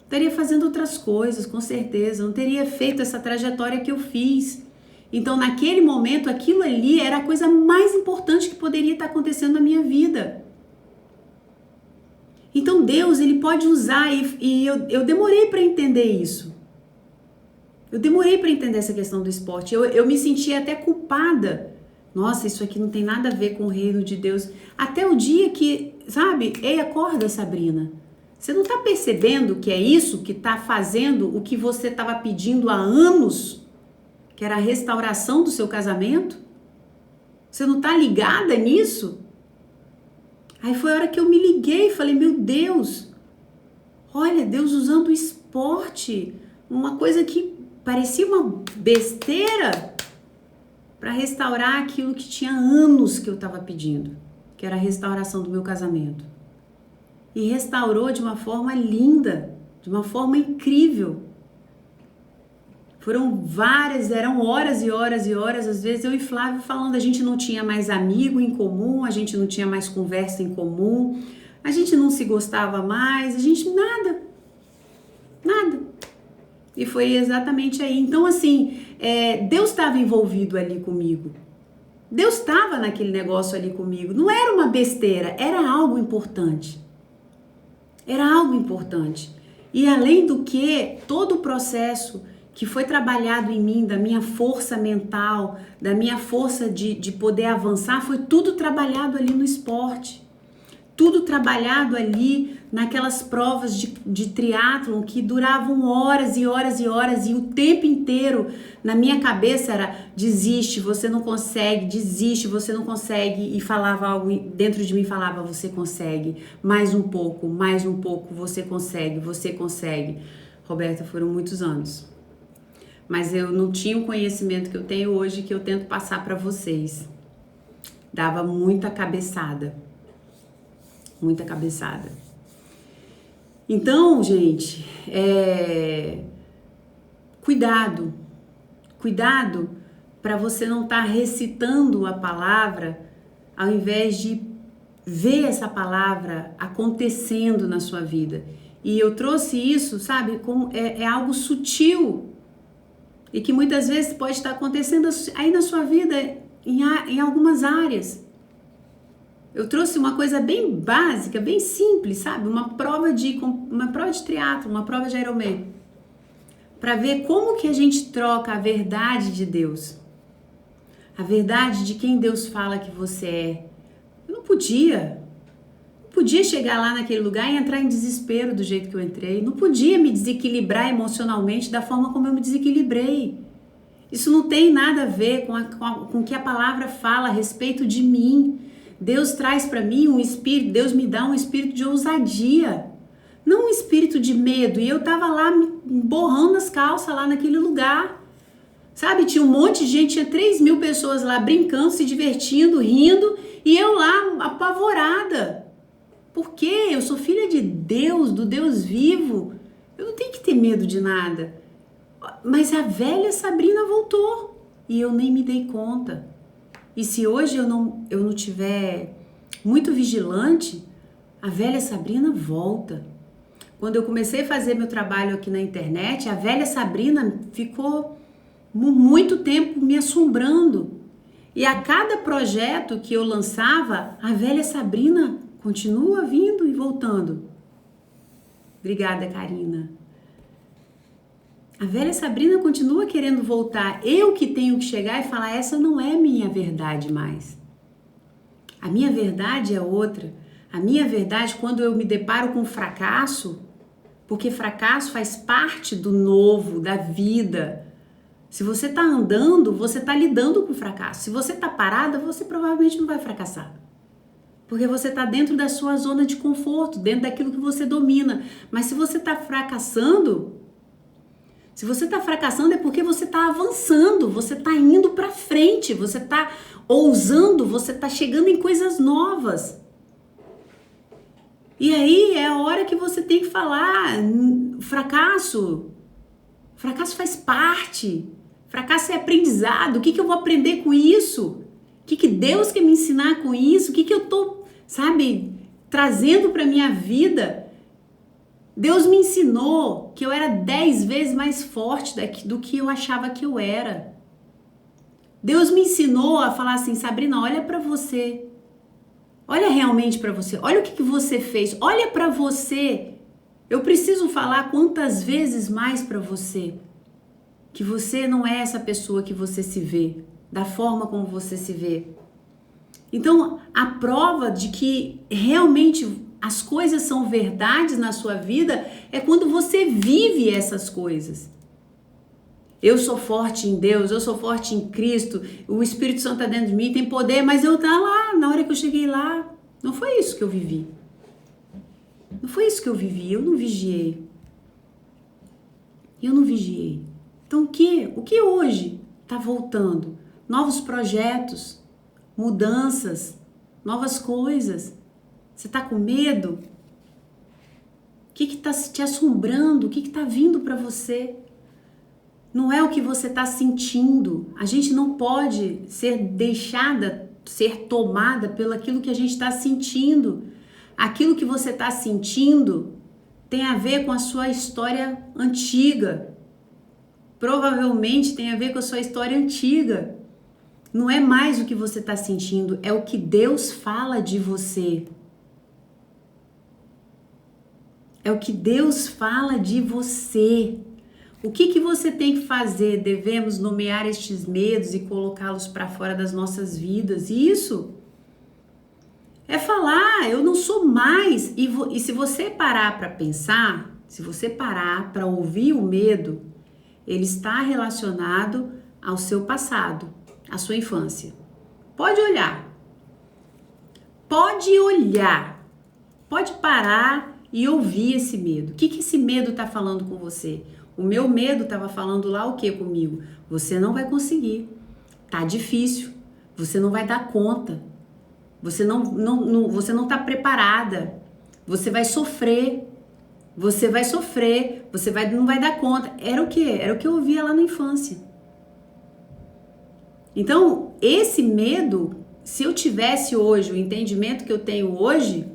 Estaria fazendo outras coisas, com certeza. Não teria feito essa trajetória que eu fiz. Então, naquele momento, aquilo ali era a coisa mais importante que poderia estar acontecendo na minha vida. Então, Deus, Ele pode usar, e eu demorei para entender isso. Eu demorei para entender essa questão do esporte. Eu me sentia até culpada. Nossa, isso aqui não tem nada a ver com o reino de Deus. Até o dia que, sabe, ei, acorda, Sabrina. Você não está percebendo que é isso que está fazendo o que você estava pedindo há anos? Que era a restauração do seu casamento? Você não está ligada nisso? Aí foi a hora que eu me liguei e falei, meu Deus, Olha, Deus usando o esporte, uma coisa que parecia uma besteira, para restaurar aquilo que tinha anos que eu estava pedindo, que era a restauração do meu casamento. E restaurou de uma forma linda, de uma forma incrível. Eram horas e horas e horas, às vezes eu e Flávio falando, a gente não tinha mais amigo em comum, a gente não tinha mais conversa em comum, a gente não se gostava mais, nada. E foi exatamente aí. Então, assim, Deus estava envolvido ali comigo. Deus estava naquele negócio ali comigo. Não era uma besteira, era algo importante. Era algo importante. E além do que, todo o processo que foi trabalhado em mim, da minha força mental, da minha força de poder avançar, foi tudo trabalhado ali no esporte. Tudo trabalhado ali naquelas provas de triatlon que duravam horas e horas e horas, e o tempo inteiro na minha cabeça era: desiste, você não consegue, desiste, você não consegue, e falava algo dentro de mim, falava: você consegue, mais um pouco, você consegue. Roberta, foram muitos anos, mas eu não tinha o conhecimento que eu tenho hoje, que eu tento passar para vocês. Dava muita cabeçada. Então, gente, cuidado para você não estar recitando a palavra ao invés de ver essa palavra acontecendo na sua vida. E eu trouxe isso, sabe, como é algo sutil e que muitas vezes pode estar acontecendo aí na sua vida em algumas áreas. Eu trouxe uma coisa bem básica, bem simples, sabe? Uma prova de triatlo, uma prova de Ironman. Para ver como que a gente troca a verdade de Deus. A verdade de quem Deus fala que você é. Eu não podia chegar lá naquele lugar e entrar em desespero do jeito que eu entrei. Não podia me desequilibrar emocionalmente da forma como eu me desequilibrei. Isso não tem nada a ver com o que a palavra fala a respeito de mim. Deus traz para mim um espírito, Deus me dá um espírito de ousadia, não um espírito de medo. E eu tava lá me borrando as calças lá naquele lugar, sabe? Tinha um monte de gente, tinha 3.000 pessoas lá brincando, se divertindo, rindo, e eu lá apavorada. Porque eu sou filha de Deus, do Deus vivo, eu não tenho que ter medo de nada. Mas a velha Sabrina voltou e eu nem me dei conta. E se hoje eu não tiver muito vigilante, a velha Sabrina volta. Quando eu comecei a fazer meu trabalho aqui na internet, a velha Sabrina ficou muito tempo me assombrando. E a cada projeto que eu lançava, a velha Sabrina continua vindo e voltando. Obrigada, Karina. A velha Sabrina continua querendo voltar. Eu que tenho que chegar e falar: essa não é minha verdade mais. A minha verdade é outra. A minha verdade, quando eu me deparo com fracasso, porque fracasso faz parte do novo, da vida. Se você está andando, você está lidando com fracasso. Se você está parada, você provavelmente não vai fracassar. Porque você está dentro da sua zona de conforto, dentro daquilo que você domina. Mas se você está fracassando é porque você está avançando, você está indo para frente, você está ousando, você está chegando em coisas novas. E aí é a hora que você tem que falar: fracasso faz parte, fracasso é aprendizado. O que eu vou aprender com isso? O que Deus quer me ensinar com isso? O que eu estou, trazendo para minha vida? Deus me ensinou que eu era 10 vezes mais forte do que eu achava que eu era. Deus me ensinou a falar assim: Sabrina, olha para você. Olha realmente para você. Olha o que você fez. Olha para você. Eu preciso falar quantas vezes mais para você que você não é essa pessoa que você se vê, da forma como você se vê. Então, a prova de que realmente as coisas são verdades na sua vida é quando você vive essas coisas. Eu sou forte em Deus, eu sou forte em Cristo, o Espírito Santo está dentro de mim, tem poder, mas eu estava lá, na hora que eu cheguei lá, não foi isso que eu vivi. Não Não foi isso que eu vivi, eu não vigiei. Eu não vigiei. Então o que hoje está voltando? Novos projetos, mudanças, novas coisas. Você está com medo? O que está te assombrando? O que está vindo para você? Não é o que você está sentindo. A gente não pode ser tomada pelo aquilo que a gente está sentindo. Aquilo que você está sentindo tem a ver com a sua história antiga. Provavelmente tem a ver com a sua história antiga. Não é mais o que você está sentindo, é o que Deus fala de você. É o que Deus fala de você. O que você tem que fazer? Devemos nomear estes medos e colocá-los para fora das nossas vidas. Isso é falar, eu não sou mais. E se você parar para pensar, se você parar para ouvir o medo, ele está relacionado ao seu passado, à sua infância. Pode olhar. Pode parar e ouvir esse medo. O que esse medo está falando com você? O meu medo estava falando lá o que comigo? Você não vai conseguir. Tá difícil. Você não vai dar conta. Você não está preparada. Você vai sofrer. Você não vai dar conta. Era o quê? Era o que eu ouvia lá na infância. Então, esse medo, se eu tivesse hoje o entendimento que eu tenho hoje,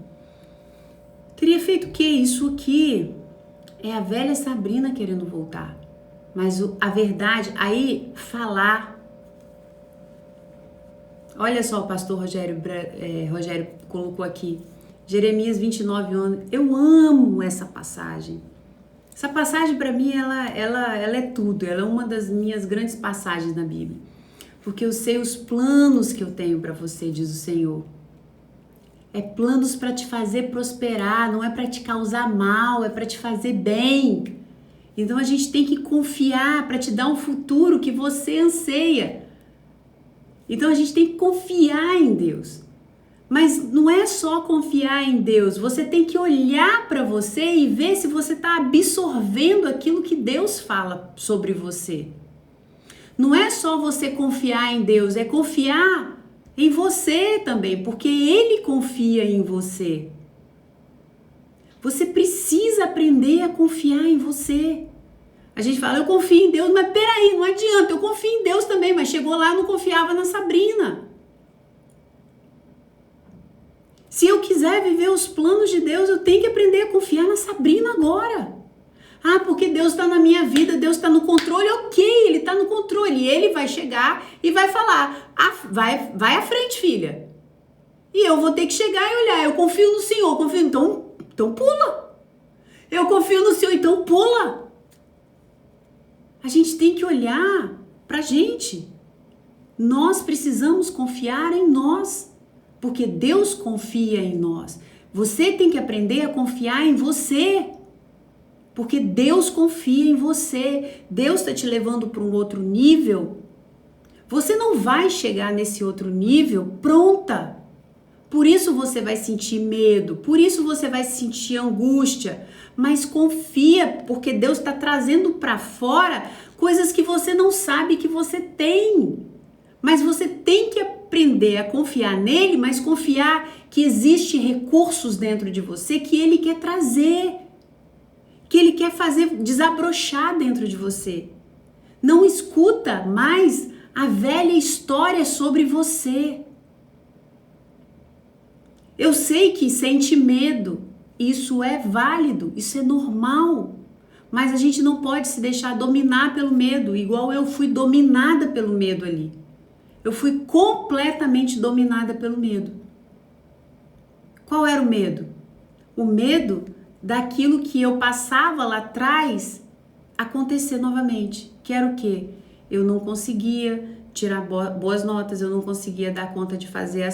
teria feito o quê? Isso aqui é a velha Sabrina querendo voltar. Mas a verdade, aí falar. Olha só, o pastor Rogério colocou aqui, Jeremias 29 anos. Eu amo essa passagem. Essa passagem para mim, ela é tudo. Ela é uma das minhas grandes passagens na Bíblia. Porque eu sei os planos que eu tenho para você, diz o Senhor. É planos para te fazer prosperar, não é para te causar mal, é para te fazer bem. Então a gente tem que confiar para te dar um futuro que você anseia. Então a gente tem que confiar em Deus. Mas não é só confiar em Deus, você tem que olhar para você e ver se você está absorvendo aquilo que Deus fala sobre você. Não é só você confiar em Deus, é confiar em você também, porque Ele confia em você. Você precisa aprender a confiar em você. A gente fala, eu confio em Deus, mas peraí, não adianta, eu confio em Deus também, mas chegou lá, eu não confiava na Sabrina. Se eu quiser viver os planos de Deus, eu tenho que aprender a confiar na Sabrina agora. Ah, porque Deus está na minha vida, Deus está no controle, ok, Ele está no controle. E Ele vai chegar e vai falar, vai à frente, filha. E eu vou ter que chegar e olhar, eu confio no Senhor, então pula. Eu confio no Senhor, então pula. A gente tem que olhar pra gente. Nós precisamos confiar em nós, porque Deus confia em nós. Você tem que aprender a confiar em você, porque Deus confia em você. Deus está te levando para um outro nível. Você não vai chegar nesse outro nível pronta. Por isso você vai sentir medo, por isso você vai sentir angústia. Mas confia, porque Deus está trazendo para fora coisas que você não sabe que você tem. Mas você tem que aprender a confiar nele, mas confiar que existem recursos dentro de você que ele quer trazer, que ele quer fazer desabrochar dentro de você. Não escuta mais a velha história sobre você. Eu sei que sente medo, isso é válido, isso é normal, mas a gente não pode se deixar dominar pelo medo, igual eu fui dominada pelo medo ali. Eu fui completamente dominada pelo medo. Qual era o medo? O medo daquilo que eu passava lá atrás acontecer novamente, que era o quê? Eu não conseguia tirar boas notas, eu não conseguia dar conta de fazer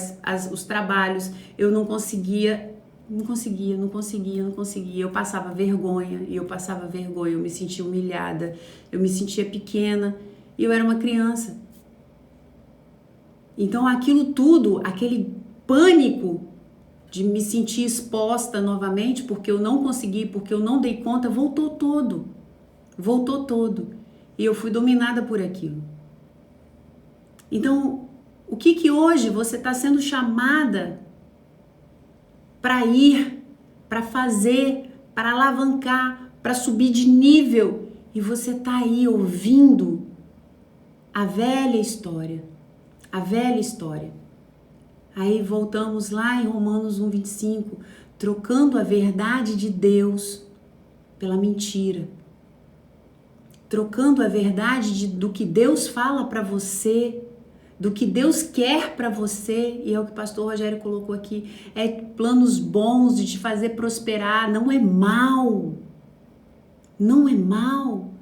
os trabalhos, eu não conseguia, eu passava vergonha, eu me sentia humilhada, eu me sentia pequena, e eu era uma criança. Então aquilo tudo, aquele pânico, de me sentir exposta novamente, porque eu não consegui, porque eu não dei conta, voltou todo. Voltou todo. E eu fui dominada por aquilo. Então, o que hoje você está sendo chamada para ir, para fazer, para alavancar, para subir de nível? E você está aí ouvindo a velha história. A velha história. Aí voltamos lá em Romanos 1:25, trocando a verdade de Deus pela mentira. Trocando a verdade do que Deus fala para você, do que Deus quer para você, e é o que o pastor Rogério colocou aqui, é planos bons de te fazer prosperar, não é mal. Não é mal.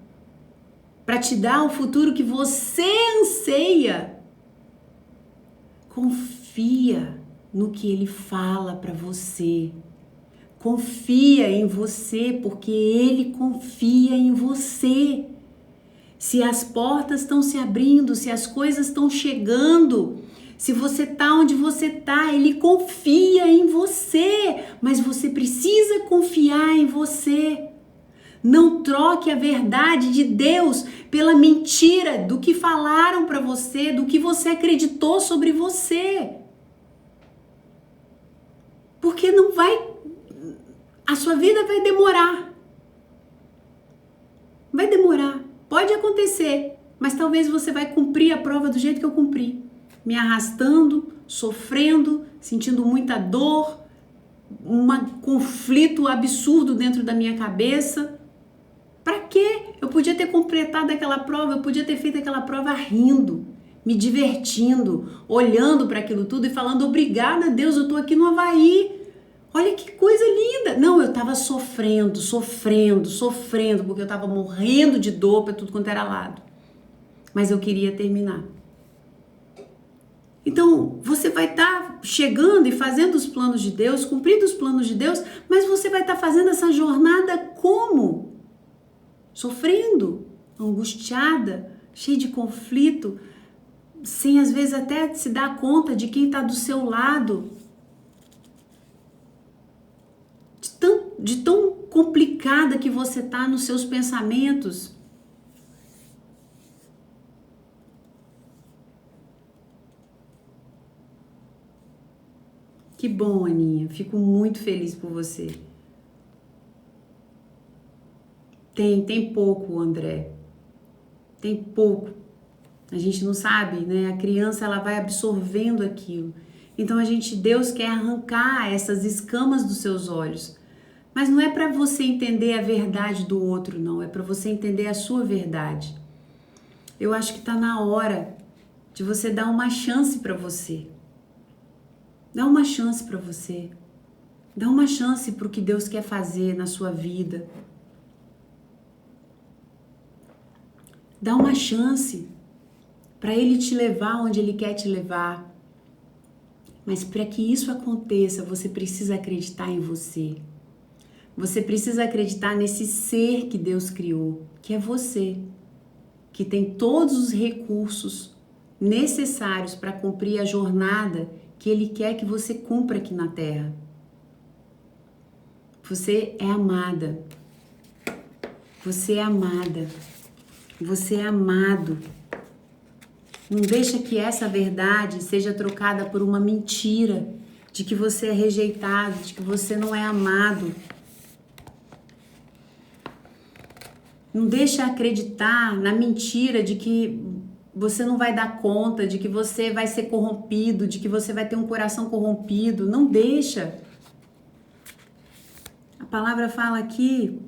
Para te dar o futuro que você anseia. Confia no que ele fala para você. Confia em você, porque ele confia em você. Se as portas estão se abrindo, se as coisas estão chegando, se você está onde você está, ele confia em você, mas você precisa confiar em você. Não troque a verdade de Deus pela mentira do que falaram para você, do que você acreditou sobre você. Porque não vai... A sua vida vai demorar. Vai demorar. Pode acontecer, mas talvez você vai cumprir a prova do jeito que eu cumpri. Me arrastando, sofrendo, sentindo muita dor, um conflito absurdo dentro da minha cabeça. Para quê? Eu podia ter completado aquela prova, eu podia ter feito aquela prova rindo, me divertindo, olhando para aquilo tudo e falando obrigada, Deus, eu tô aqui no Havaí. Olha que coisa linda. Não, eu tava sofrendo, porque eu tava morrendo de dor para tudo quanto era lado. Mas eu queria terminar. Então, você vai estar chegando e fazendo os planos de Deus, cumprindo os planos de Deus, mas você vai estar fazendo essa jornada como? Sofrendo, angustiada, cheia de conflito, sem às vezes até se dar conta de quem está do seu lado. De tão complicada que você está nos seus pensamentos. Que bom, Aninha. Fico muito feliz por você. Tem pouco, André. Tem pouco. A gente não sabe, né? A criança, ela vai absorvendo aquilo. Então, Deus quer arrancar essas escamas dos seus olhos. Mas não é para você entender a verdade do outro, não. É para você entender a sua verdade. Eu acho que está na hora de você dar uma chance para você. Dá uma chance para você. Dá uma chance para o que Deus quer fazer na sua vida. Dá uma chance para Ele te levar onde Ele quer te levar. Mas para que isso aconteça, você precisa acreditar em você. Você precisa acreditar nesse ser que Deus criou, que é você, que tem todos os recursos necessários para cumprir a jornada que Ele quer que você cumpra aqui na Terra. Você é amada. Você é amada. Você é amado. Não deixa que essa verdade seja trocada por uma mentira de que você é rejeitado, de que você não é amado. Não deixa acreditar na mentira de que você não vai dar conta, de que você vai ser corrompido, de que você vai ter um coração corrompido. Não deixa. A palavra fala aqui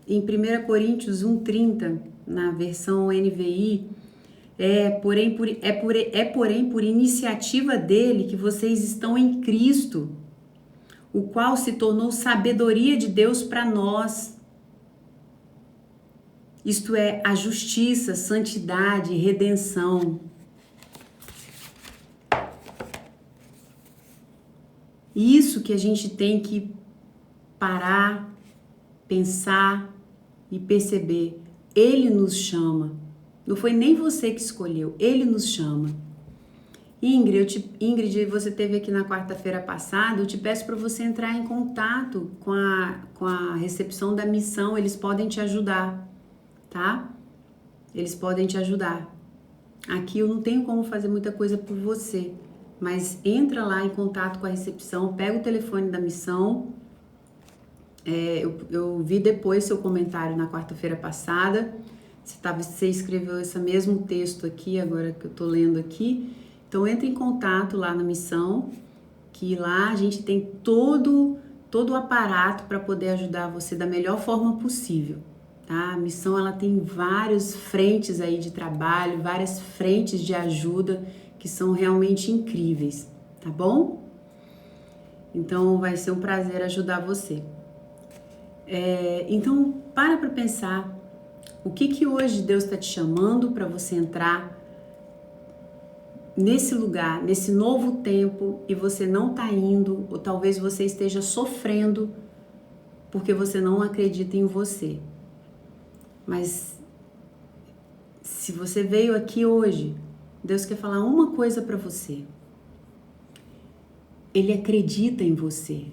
em 1 Coríntios 1:30, na versão NVI, porém por iniciativa dele que vocês estão em Cristo, o qual se tornou sabedoria de Deus para nós. Isto é, a justiça, santidade, redenção. Isso que a gente tem que parar, pensar e perceber. Ele nos chama. Não foi nem você que escolheu, Ele nos chama. Ingrid, você esteve aqui na quarta-feira passada, eu te peço para você entrar em contato com a recepção da missão, eles podem te ajudar, tá? Eles podem te ajudar. Aqui eu não tenho como fazer muita coisa por você, mas entra lá em contato com a recepção, pega o telefone da missão. Eu vi depois seu comentário na quarta-feira passada, você escreveu esse mesmo texto aqui, agora que eu tô lendo aqui. Então entre em contato lá na missão, que lá a gente tem todo o aparato para poder ajudar você da melhor forma possível, tá? A missão ela tem várias frentes aí de trabalho, várias frentes de ajuda que são realmente incríveis, tá bom? Então vai ser um prazer ajudar você. Então para pensar o que hoje Deus está te chamando para você entrar nesse lugar, nesse novo tempo, e você não está indo, ou talvez você esteja sofrendo porque você não acredita em você. Mas se você veio aqui hoje, Deus quer falar uma coisa para você. Ele acredita em você.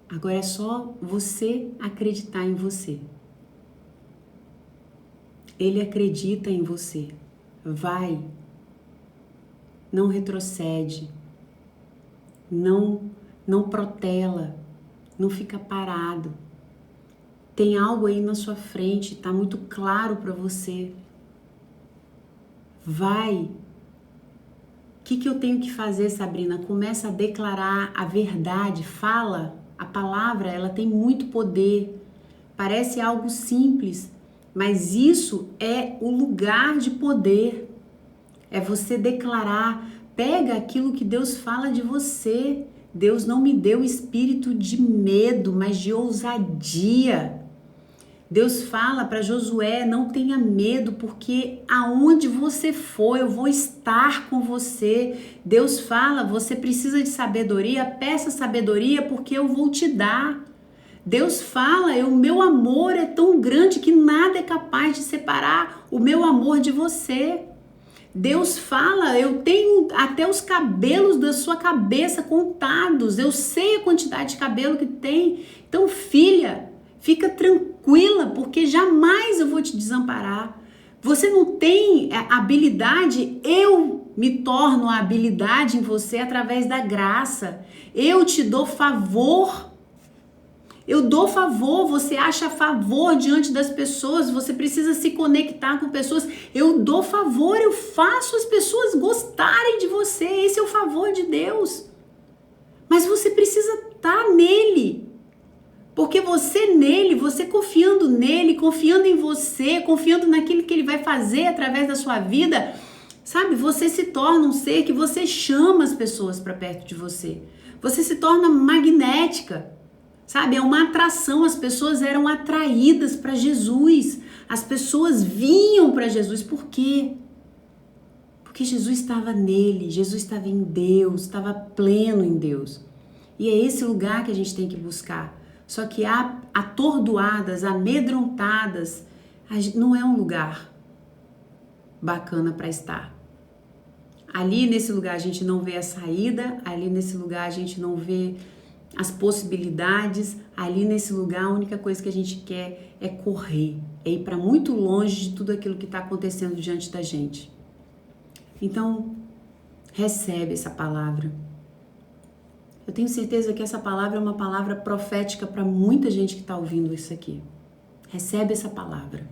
Agora é só você acreditar em você. Ele acredita em você. Vai. Não retrocede. Não protela. Não fica parado. Tem algo aí na sua frente, está muito claro para você. Vai. O que eu tenho que fazer, Sabrina? Começa a declarar a verdade. Fala. A palavra, ela tem muito poder. Parece algo simples, mas isso é o lugar de poder. É você declarar. Pega aquilo que Deus fala de você. Deus não me deu espírito de medo, mas de ousadia. Deus fala para Josué, não tenha medo, porque aonde você for, eu vou estar com você. Deus fala, você precisa de sabedoria, peça sabedoria, porque eu vou te dar. Deus fala, o meu amor é tão grande que nada é capaz de separar o meu amor de você. Deus fala, eu tenho até os cabelos da sua cabeça contados, eu sei a quantidade de cabelo que tem. Então, filha, fica tranquila, porque jamais eu vou te desamparar. Você não tem habilidade, eu me torno a habilidade em você através da graça. Eu te dou favor. Eu dou favor, você acha favor diante das pessoas, você precisa se conectar com pessoas. Eu dou favor, eu faço as pessoas gostarem de você. Esse é o favor de Deus. Mas você precisa estar nele. Porque você nele, você confiando nele, confiando em você, confiando naquilo que ele vai fazer através da sua vida, sabe? Você se torna um ser que você chama as pessoas para perto de você. Você se torna magnética, sabe? É uma atração, as pessoas eram atraídas para Jesus. As pessoas vinham para Jesus. Por quê? Porque Jesus estava nele, Jesus estava em Deus, estava pleno em Deus. E é esse lugar que a gente tem que buscar. Só que atordoadas, amedrontadas, não é um lugar bacana para estar. Ali nesse lugar a gente não vê a saída, ali nesse lugar a gente não vê as possibilidades, ali nesse lugar a única coisa que a gente quer é correr, é ir para muito longe de tudo aquilo que está acontecendo diante da gente. Então, recebe essa palavra. Eu tenho certeza que essa palavra é uma palavra profética para muita gente que está ouvindo isso aqui. Recebe essa palavra.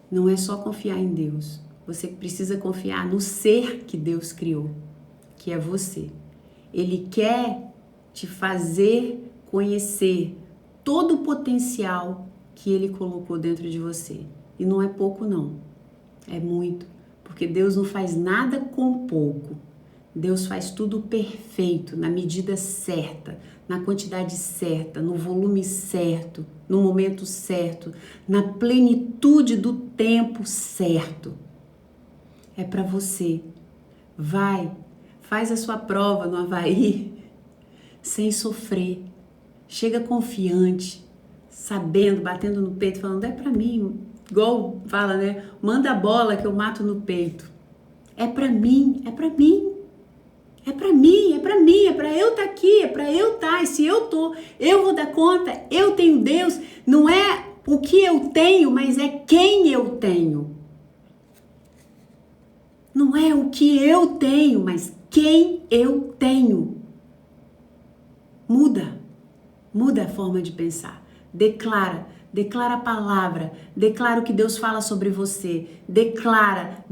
Não é só confiar em Deus. Você precisa confiar no ser que Deus criou, que é você. Ele quer te fazer conhecer todo o potencial que Ele colocou dentro de você. E não é pouco não, é muito. Porque Deus não faz nada com pouco. Deus faz tudo perfeito, na medida certa, na quantidade certa, no volume certo, no momento certo, na plenitude do tempo certo. É para você. Vai, faz a sua prova no Havaí sem sofrer. Chega confiante, sabendo, batendo no peito, falando, é para mim, igual fala, né? Manda a bola que eu mato no peito. É pra mim, é pra mim. É pra mim, é pra mim, é pra eu estar aqui, é pra eu estar. E se eu tô, eu vou dar conta, eu tenho Deus. Não é o que eu tenho, mas é quem eu tenho. Não é o que eu tenho, mas quem eu tenho. Muda a forma de pensar. Declara a palavra, declara o que Deus fala sobre você, declara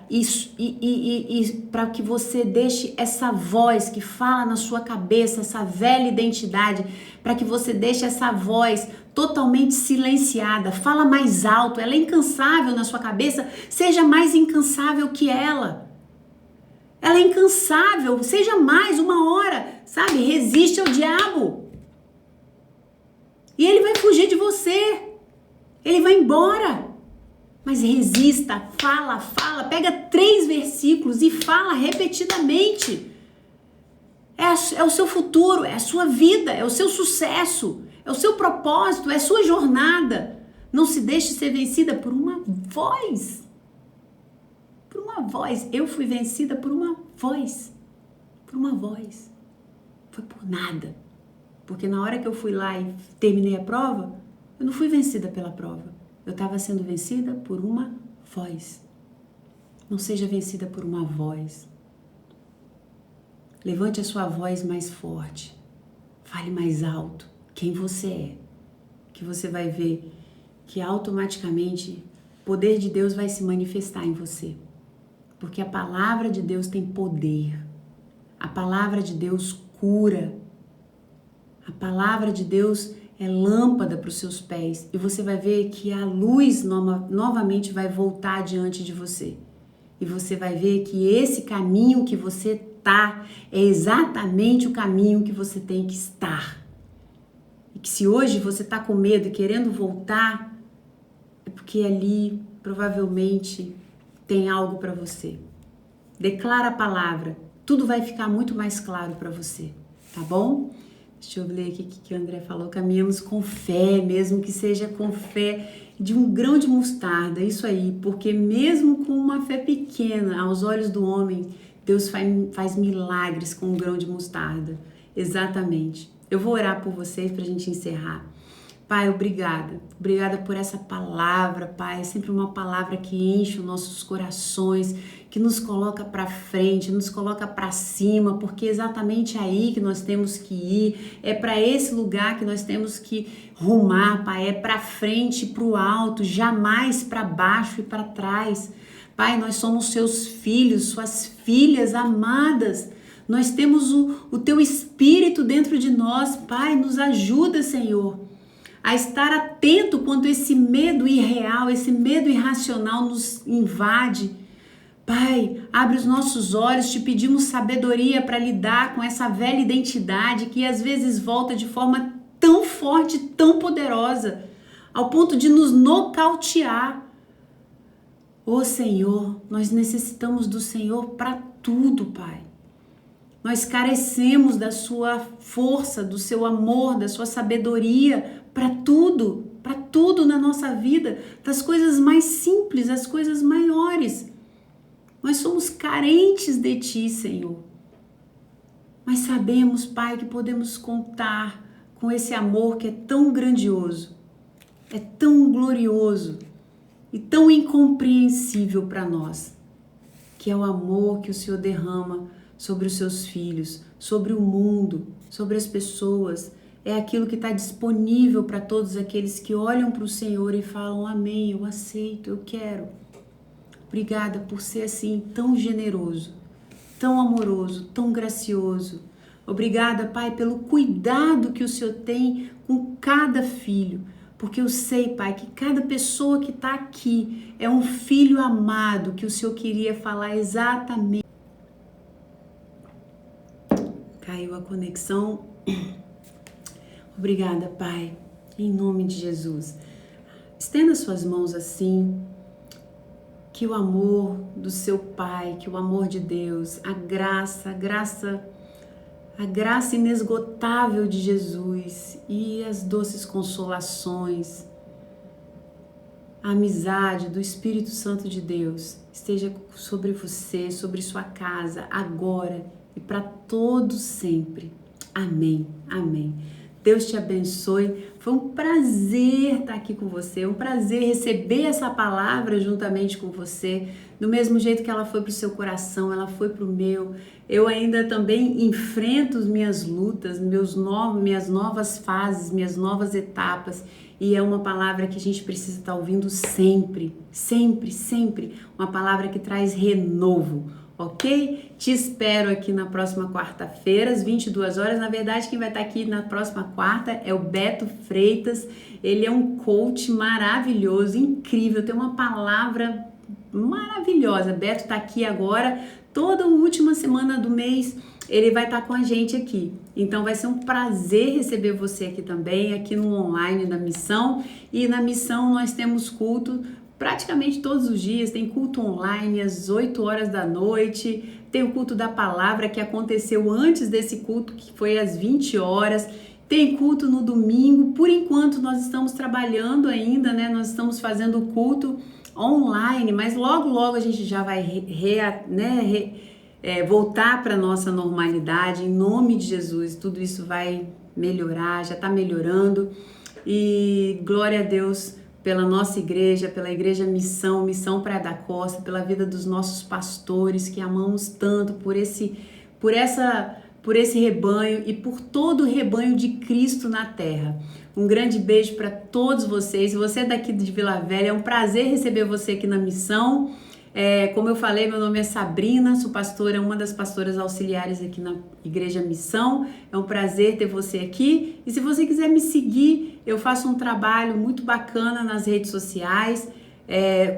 isso e para que você deixe essa voz que fala na sua cabeça, essa velha identidade, para que você deixe essa voz totalmente silenciada, fala mais alto, ela é incansável na sua cabeça, seja mais incansável que ela. Ela é incansável, seja mais uma hora, sabe? Resiste ao diabo. E ele vai fugir de você. Ele vai embora. Mas resista, fala, pega 3 versículos e fala repetidamente. É o seu futuro, é a sua vida, é o seu sucesso, é o seu propósito, é a sua jornada. Não se deixe ser vencida por uma voz. Por uma voz. Eu fui vencida por uma voz. Por uma voz. Foi por nada. Porque na hora que eu fui lá e terminei a prova, eu não fui vencida pela prova. Eu estava sendo vencida por uma voz. Não seja vencida por uma voz. Levante a sua voz mais forte. Fale mais alto quem você é. Que você vai ver que automaticamente o poder de Deus vai se manifestar em você. Porque a palavra de Deus tem poder. A palavra de Deus cura. A palavra de Deus é lâmpada para os seus pés. E você vai ver que a luz novamente vai voltar diante de você. E você vai ver que esse caminho que você tá é exatamente o caminho que você tem que estar. E que se hoje você está com medo e querendo voltar, é porque ali provavelmente tem algo para você. Declara a palavra, tudo vai ficar muito mais claro para você, tá bom? Deixa eu ler aqui o que o André falou. Caminhamos com fé, mesmo que seja com fé de um grão de mostarda, isso aí, porque mesmo com uma fé pequena, aos olhos do homem, Deus faz milagres com um grão de mostarda. Exatamente. Eu vou orar por vocês para a gente encerrar. Pai, obrigada por essa palavra, Pai, é sempre uma palavra que enche os nossos corações, que nos coloca para frente, nos coloca para cima, porque é exatamente aí que nós temos que ir, é para esse lugar que nós temos que rumar, Pai, é para frente, para o alto, jamais para baixo e para trás. Pai, nós somos seus filhos, suas filhas amadas. Nós temos o teu Espírito dentro de nós, Pai, nos ajuda, Senhor, a estar atento quando esse medo irreal, esse medo irracional nos invade. Pai, abre os nossos olhos, te pedimos sabedoria para lidar com essa velha identidade que às vezes volta de forma tão forte, tão poderosa, ao ponto de nos nocautear. Ô Senhor, nós necessitamos do Senhor para tudo, Pai. Nós carecemos da sua força, do seu amor, da sua sabedoria para tudo na nossa vida, das coisas mais simples às coisas maiores. Nós somos carentes de Ti, Senhor. Mas sabemos, Pai, que podemos contar com esse amor que é tão grandioso, é tão glorioso e tão incompreensível para nós, que é o amor que o Senhor derrama sobre os seus filhos, sobre o mundo, sobre as pessoas. É aquilo que está disponível para todos aqueles que olham para o Senhor e falam: amém, eu aceito, eu quero. Obrigada por ser assim tão generoso, tão amoroso, tão gracioso. Obrigada, Pai, pelo cuidado que o Senhor tem com cada filho, porque eu sei, Pai, que cada pessoa que está aqui é um filho amado que o Senhor queria falar exatamente. Caiu a conexão. Obrigada, Pai, em nome de Jesus. Estenda suas mãos assim, que o amor do seu Pai, que o amor de Deus, a graça inesgotável de Jesus e as doces consolações a amizade do Espírito Santo de Deus esteja sobre você, sobre sua casa, agora e para todos sempre. Amém, amém. Deus te abençoe. Foi um prazer estar aqui com você, um prazer receber essa palavra juntamente com você, do mesmo jeito que ela foi para o seu coração, ela foi para o meu. Eu ainda também enfrento as minhas lutas, minhas novas fases, minhas novas etapas, e é uma palavra que a gente precisa estar ouvindo sempre, sempre, sempre, uma palavra que traz renovo. Ok? Te espero aqui na próxima quarta-feira, às 22 horas. Na verdade, quem vai estar aqui na próxima quarta é o Beto Freitas. Ele é um coach maravilhoso, incrível, tem uma palavra maravilhosa. Beto está aqui agora, toda a última semana do mês ele vai estar com a gente aqui. Então vai ser um prazer receber você aqui também, aqui no online da Missão. E na Missão nós temos culto praticamente todos os dias, tem culto online às 8 horas da noite, tem o culto da palavra que aconteceu antes desse culto, que foi às 20 horas, tem culto no domingo. Por enquanto nós estamos trabalhando ainda, né? Nós estamos fazendo o culto online, mas logo a gente já vai voltar para a nossa normalidade, em nome de Jesus. Tudo isso vai melhorar, já está melhorando, e glória a Deus pela nossa igreja, pela Igreja Missão Praia da Costa, pela vida dos nossos pastores que amamos tanto, por esse rebanho e por todo o rebanho de Cristo na terra. Um grande beijo para todos vocês. Se você é daqui de Vila Velha, é um prazer receber você aqui na Missão. Como eu falei, meu nome é Sabrina, sou pastora, uma das pastoras auxiliares aqui na Igreja Missão. É um prazer ter você aqui. E se você quiser me seguir, eu faço um trabalho muito bacana nas redes sociais.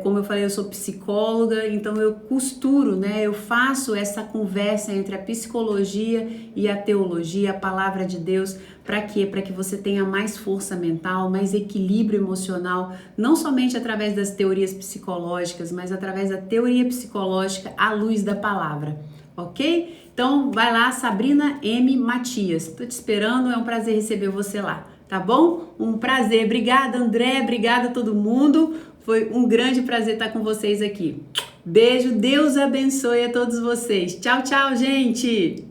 Como eu falei, eu sou psicóloga, então eu costuro, né? Eu faço essa conversa entre a psicologia e a teologia, a palavra de Deus. Para quê? Para que você tenha mais força mental, mais equilíbrio emocional, não somente através das teorias psicológicas, mas através da teoria psicológica à luz da palavra, ok? Então vai lá, Sabrina M. Matias, tô te esperando, é um prazer receber você lá, tá bom? Um prazer, obrigada André, obrigada a todo mundo, foi um grande prazer estar com vocês aqui. Beijo, Deus abençoe a todos vocês. Tchau, tchau, gente!